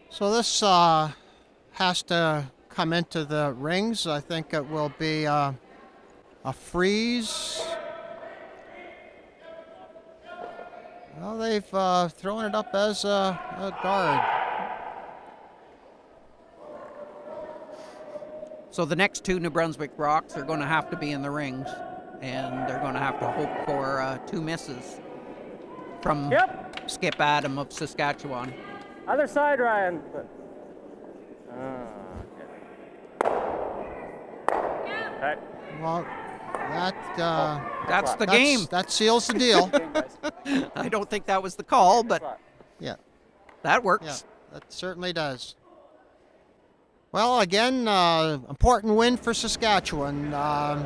So this has to come into the rings. I think it will be a freeze. Well, they've thrown it up as a guard. So the next 2 New Brunswick rocks are going to have to be in the rings, and they're going to have to hope for 2 misses from Skip Adam of Saskatchewan. Other side, Ryan. Okay. Well, that's the game. That seals the deal. I don't think that was the call, but yeah, that works. Yeah, that certainly does. Well, again, important win for Saskatchewan.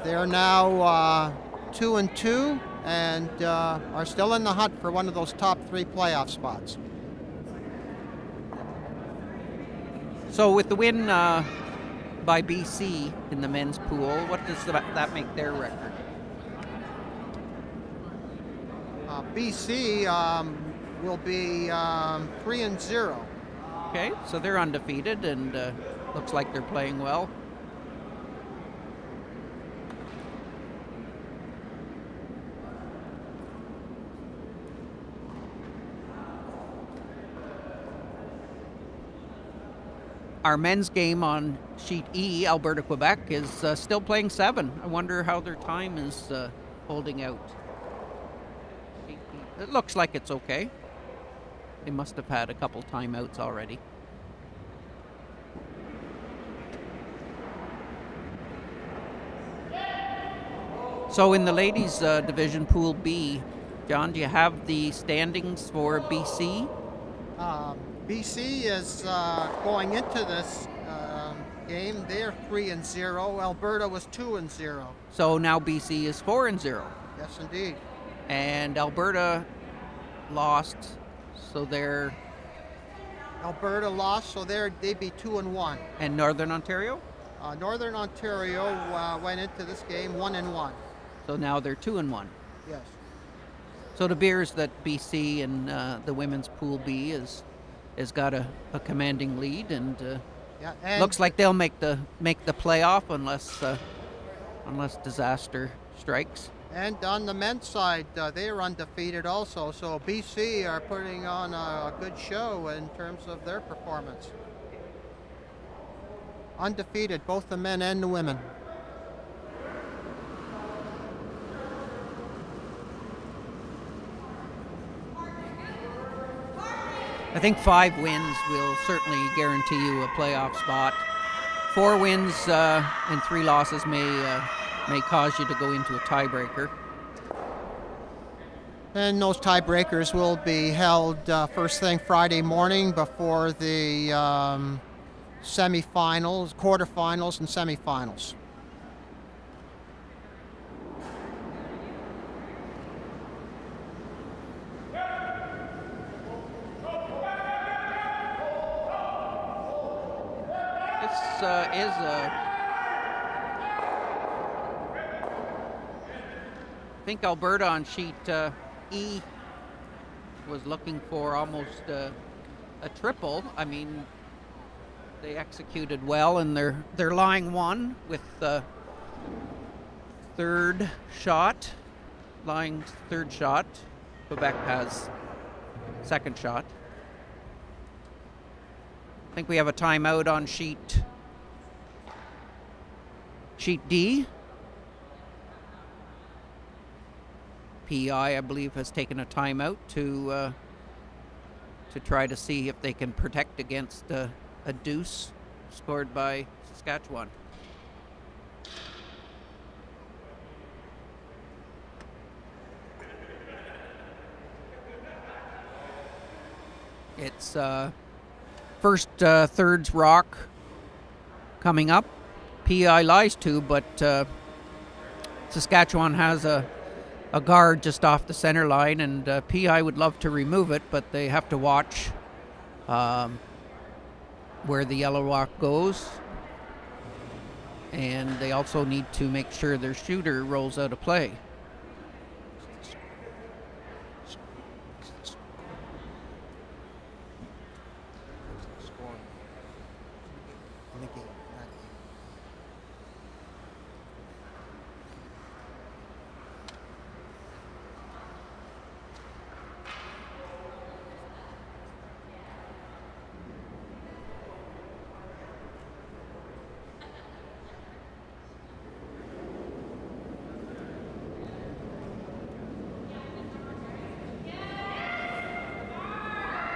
They are now 2-2 and are still in the hunt for one of those top 3 playoff spots. So with the win by BC in the men's pool, what does that make their record? BC will be 3-0. Okay, so they're undefeated and looks like they're playing well. Our men's game on sheet E, Alberta, Quebec, is still playing 7. I wonder how their time is holding out. It looks like it's okay. They must have had a couple timeouts already. So in the ladies' division, Pool B, John, do you have the standings for BC? BC is going into this game. They're 3-0. Alberta was 2-0. So now BC is 4-0. Yes, indeed. And Alberta lost, so they're... Alberta lost, so they'd be 2-1. And Northern Ontario? Northern Ontario went into this game 1-1. So now they're 2-1. Yes. So it appears that BC and the women's Pool B has got a commanding lead, and, and looks like they'll make the playoff unless disaster strikes. And on the men's side, they are undefeated also. So BC are putting on a good show in terms of their performance. Undefeated, both the men and the women. I think 5 wins will certainly guarantee you a playoff spot. 4 wins and 3 losses may cause you to go into a tiebreaker. And those tiebreakers will be held first thing Friday morning before the semifinals, quarterfinals, and semifinals. I think Alberta on sheet E was looking for almost a triple. I mean, they executed well, and they're lying 1 with the third shot. Lying third shot. Quebec has second shot. I think we have a timeout on sheet D. PEI, I believe, has taken a timeout to try to see if they can protect against a deuce scored by Saskatchewan. It's first thirds rock coming up. PEI lies to, but Saskatchewan has a guard just off the center line, and PEI would love to remove it, but they have to watch where the yellow rock goes, and they also need to make sure their shooter rolls out of play.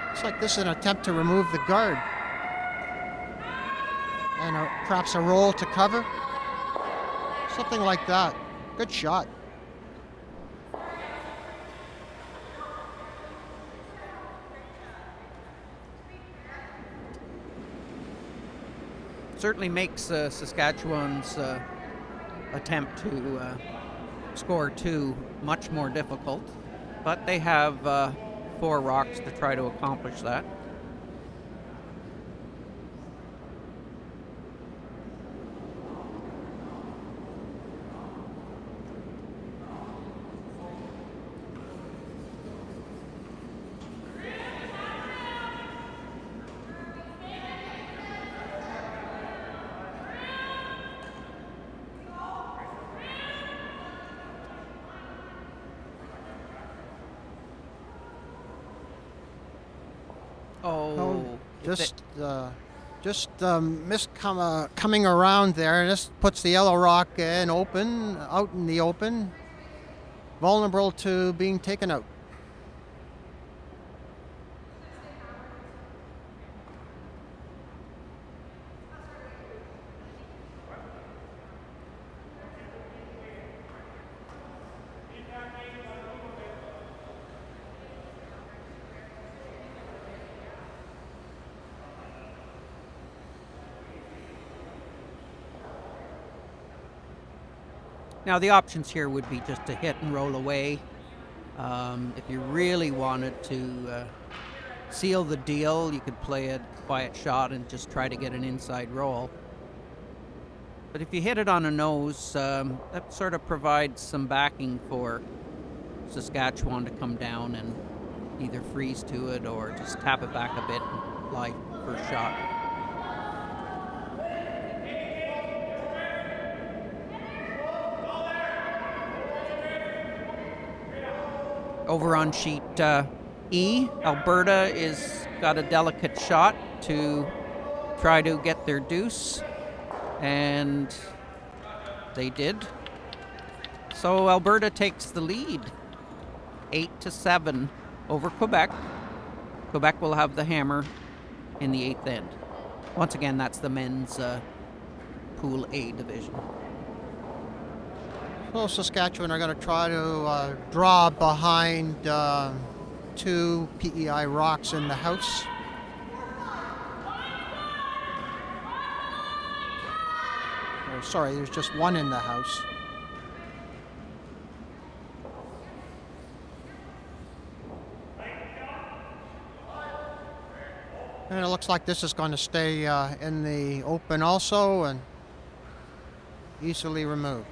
Looks like this is an attempt to remove the guard. And perhaps a roll to cover. Something like that. Good shot. Certainly makes Saskatchewan's attempt to score 2 much more difficult, but they have 4 rocks to try to accomplish that. coming around there, and this puts the yellow rock out in the open, vulnerable to being taken out. Now the options here would be just to hit and roll away. If you really wanted to seal the deal, you could play a quiet shot and just try to get an inside roll. But if you hit it on a nose, that sort of provides some backing for Saskatchewan to come down and either freeze to it or just tap it back a bit and fly first shot. Over on sheet E, Alberta is got a delicate shot to try to get their deuce, and they did. So Alberta takes the lead, 8-7 over Quebec. Quebec will have the hammer in the 8th end. Once again, that's the men's Pool A division. So Saskatchewan are going to try to draw behind 2 PEI rocks in the house. Oh, sorry, there's just one in the house. And it looks like this is going to stay in the open also and easily removed.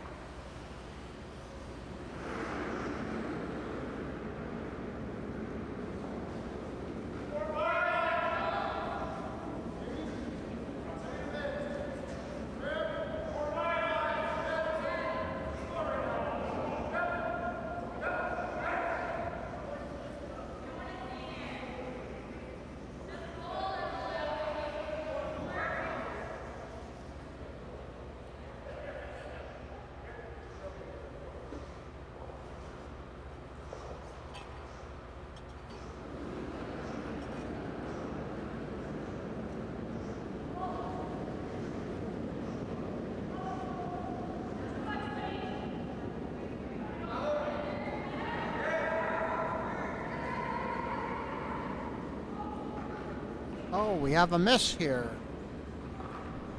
Oh, we have a miss here.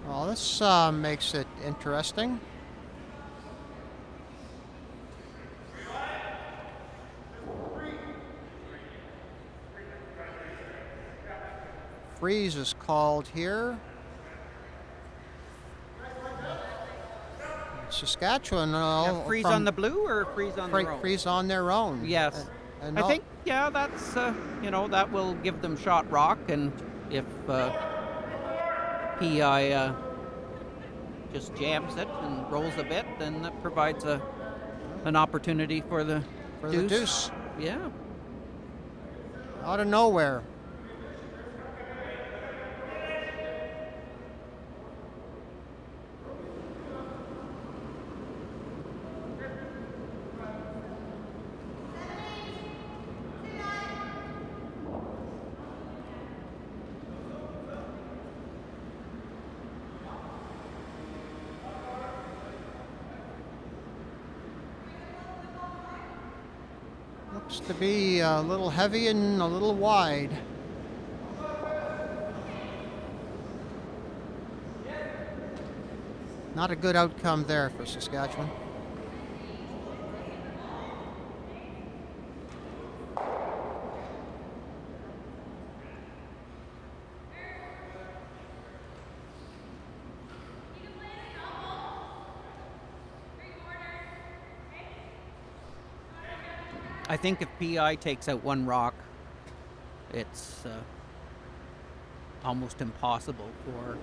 Well, this makes it interesting. Freeze is called here. Saskatchewan. Freeze on the blue or freeze on their own? Freeze on their own. Yes. And I think, yeah, that's, you know, that will give them shot rock, and if PEI just jams it and rolls a bit, then that provides an opportunity for the deuce. Yeah. Out of nowhere. Looks to be a little heavy and a little wide. Not a good outcome there for Saskatchewan. I think if PEI takes out one rock, it's almost impossible for,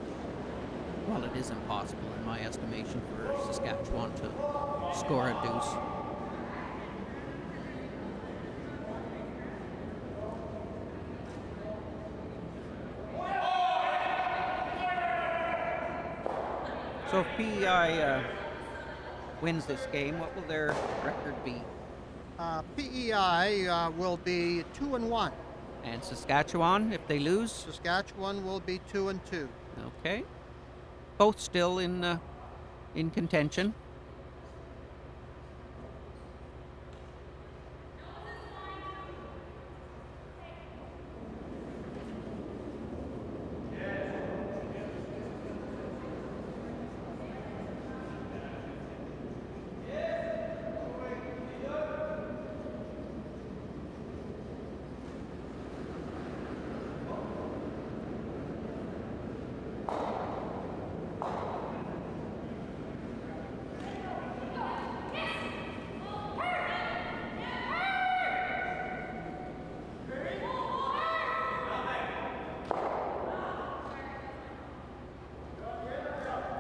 well, it is impossible in my estimation for Saskatchewan to score a deuce. So if PEI wins this game, what will their record be? PEI will be 2-1. And Saskatchewan, if they lose? Saskatchewan will be 2-2. Okay. Both still in contention.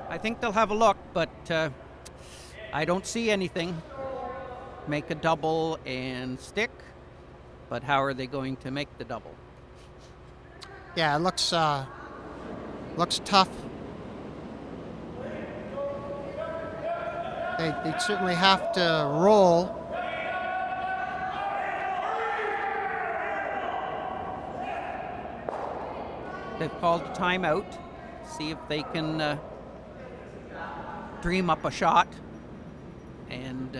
I think they'll have a look, but I don't see anything. Make a double and stick, but how are they going to make the double? Yeah, it looks tough. They certainly have to roll. They've called a timeout. See if they can dream up a shot, and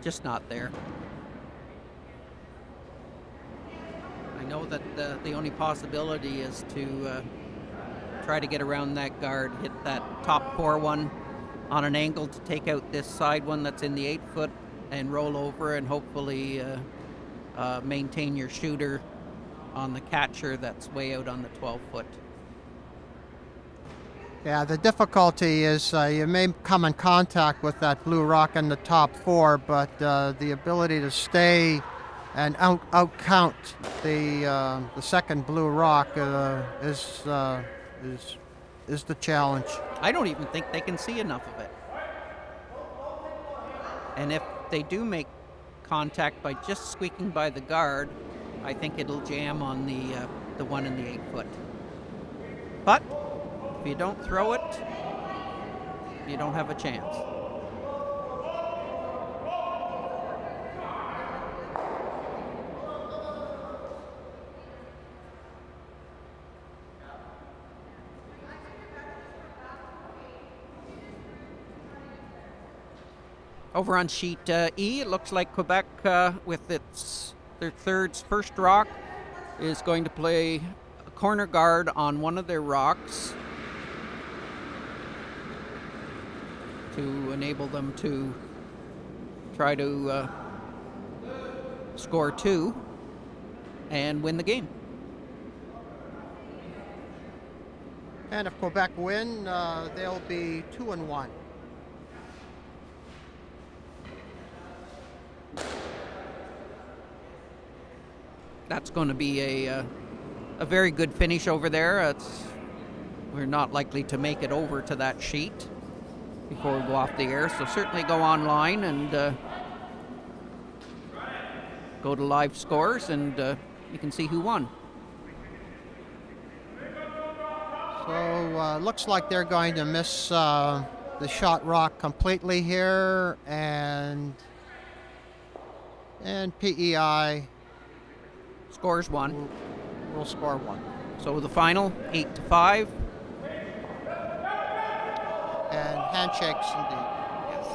just not there. I know that the only possibility is to try to get around that guard, hit that top core one on an angle to take out this side one that's in the 8-foot and roll over and hopefully maintain your shooter on the catcher that's way out on the 12-foot. Yeah, the difficulty is you may come in contact with that blue rock in the top 4, but the ability to stay and out count the second blue rock is the challenge. I don't even think they can see enough of it. And if they do make contact by just squeaking by the guard, I think it'll jam on the one in the 8-foot. But if you don't throw it, you don't have a chance. Over on sheet E, it looks like Quebec, with their first rock, is going to play a corner guard on one of their rocks to enable them to try to score 2 and win the game. And if Quebec win, they'll be 2-1. That's going to be a very good finish over there. We're not likely to make it over to that sheet before we go off the air, so certainly go online and go to live scores, and you can see who won. So looks like they're going to miss the shot rock completely here, and PEI scores 1. We'll score 1. So the final 8-5. And handshakes indeed. Yes.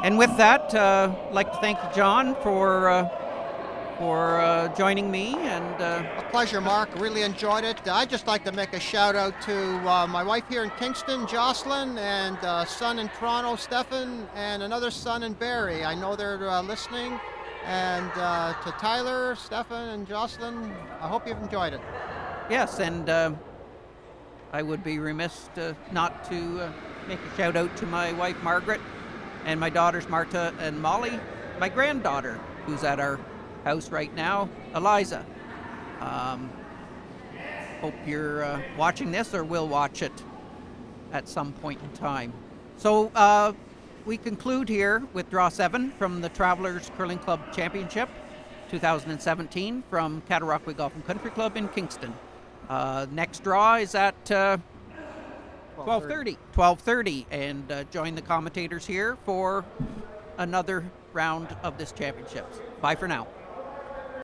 And with that, I'd like to thank John for joining me. And a pleasure, Mark. Really enjoyed it. I'd just like to make a shout out to my wife here in Kingston, Jocelyn, and son in Toronto, Stefan, and another son in Barrie. I know they're listening. And to Tyler, Stefan, and Jocelyn, I hope you've enjoyed it. Yes, and I would be remiss not to make a shout out to my wife Margaret and my daughters Marta and Molly, my granddaughter who's at our house right now, Eliza. Hope you're watching this or will watch it at some point in time. So we conclude here with Draw 7 from the Travelers Curling Club Championship 2017 from Cataraqui Golf and Country Club in Kingston. Next draw is at 12:30. 12:30, and join the commentators here for another round of this championships. Bye for now.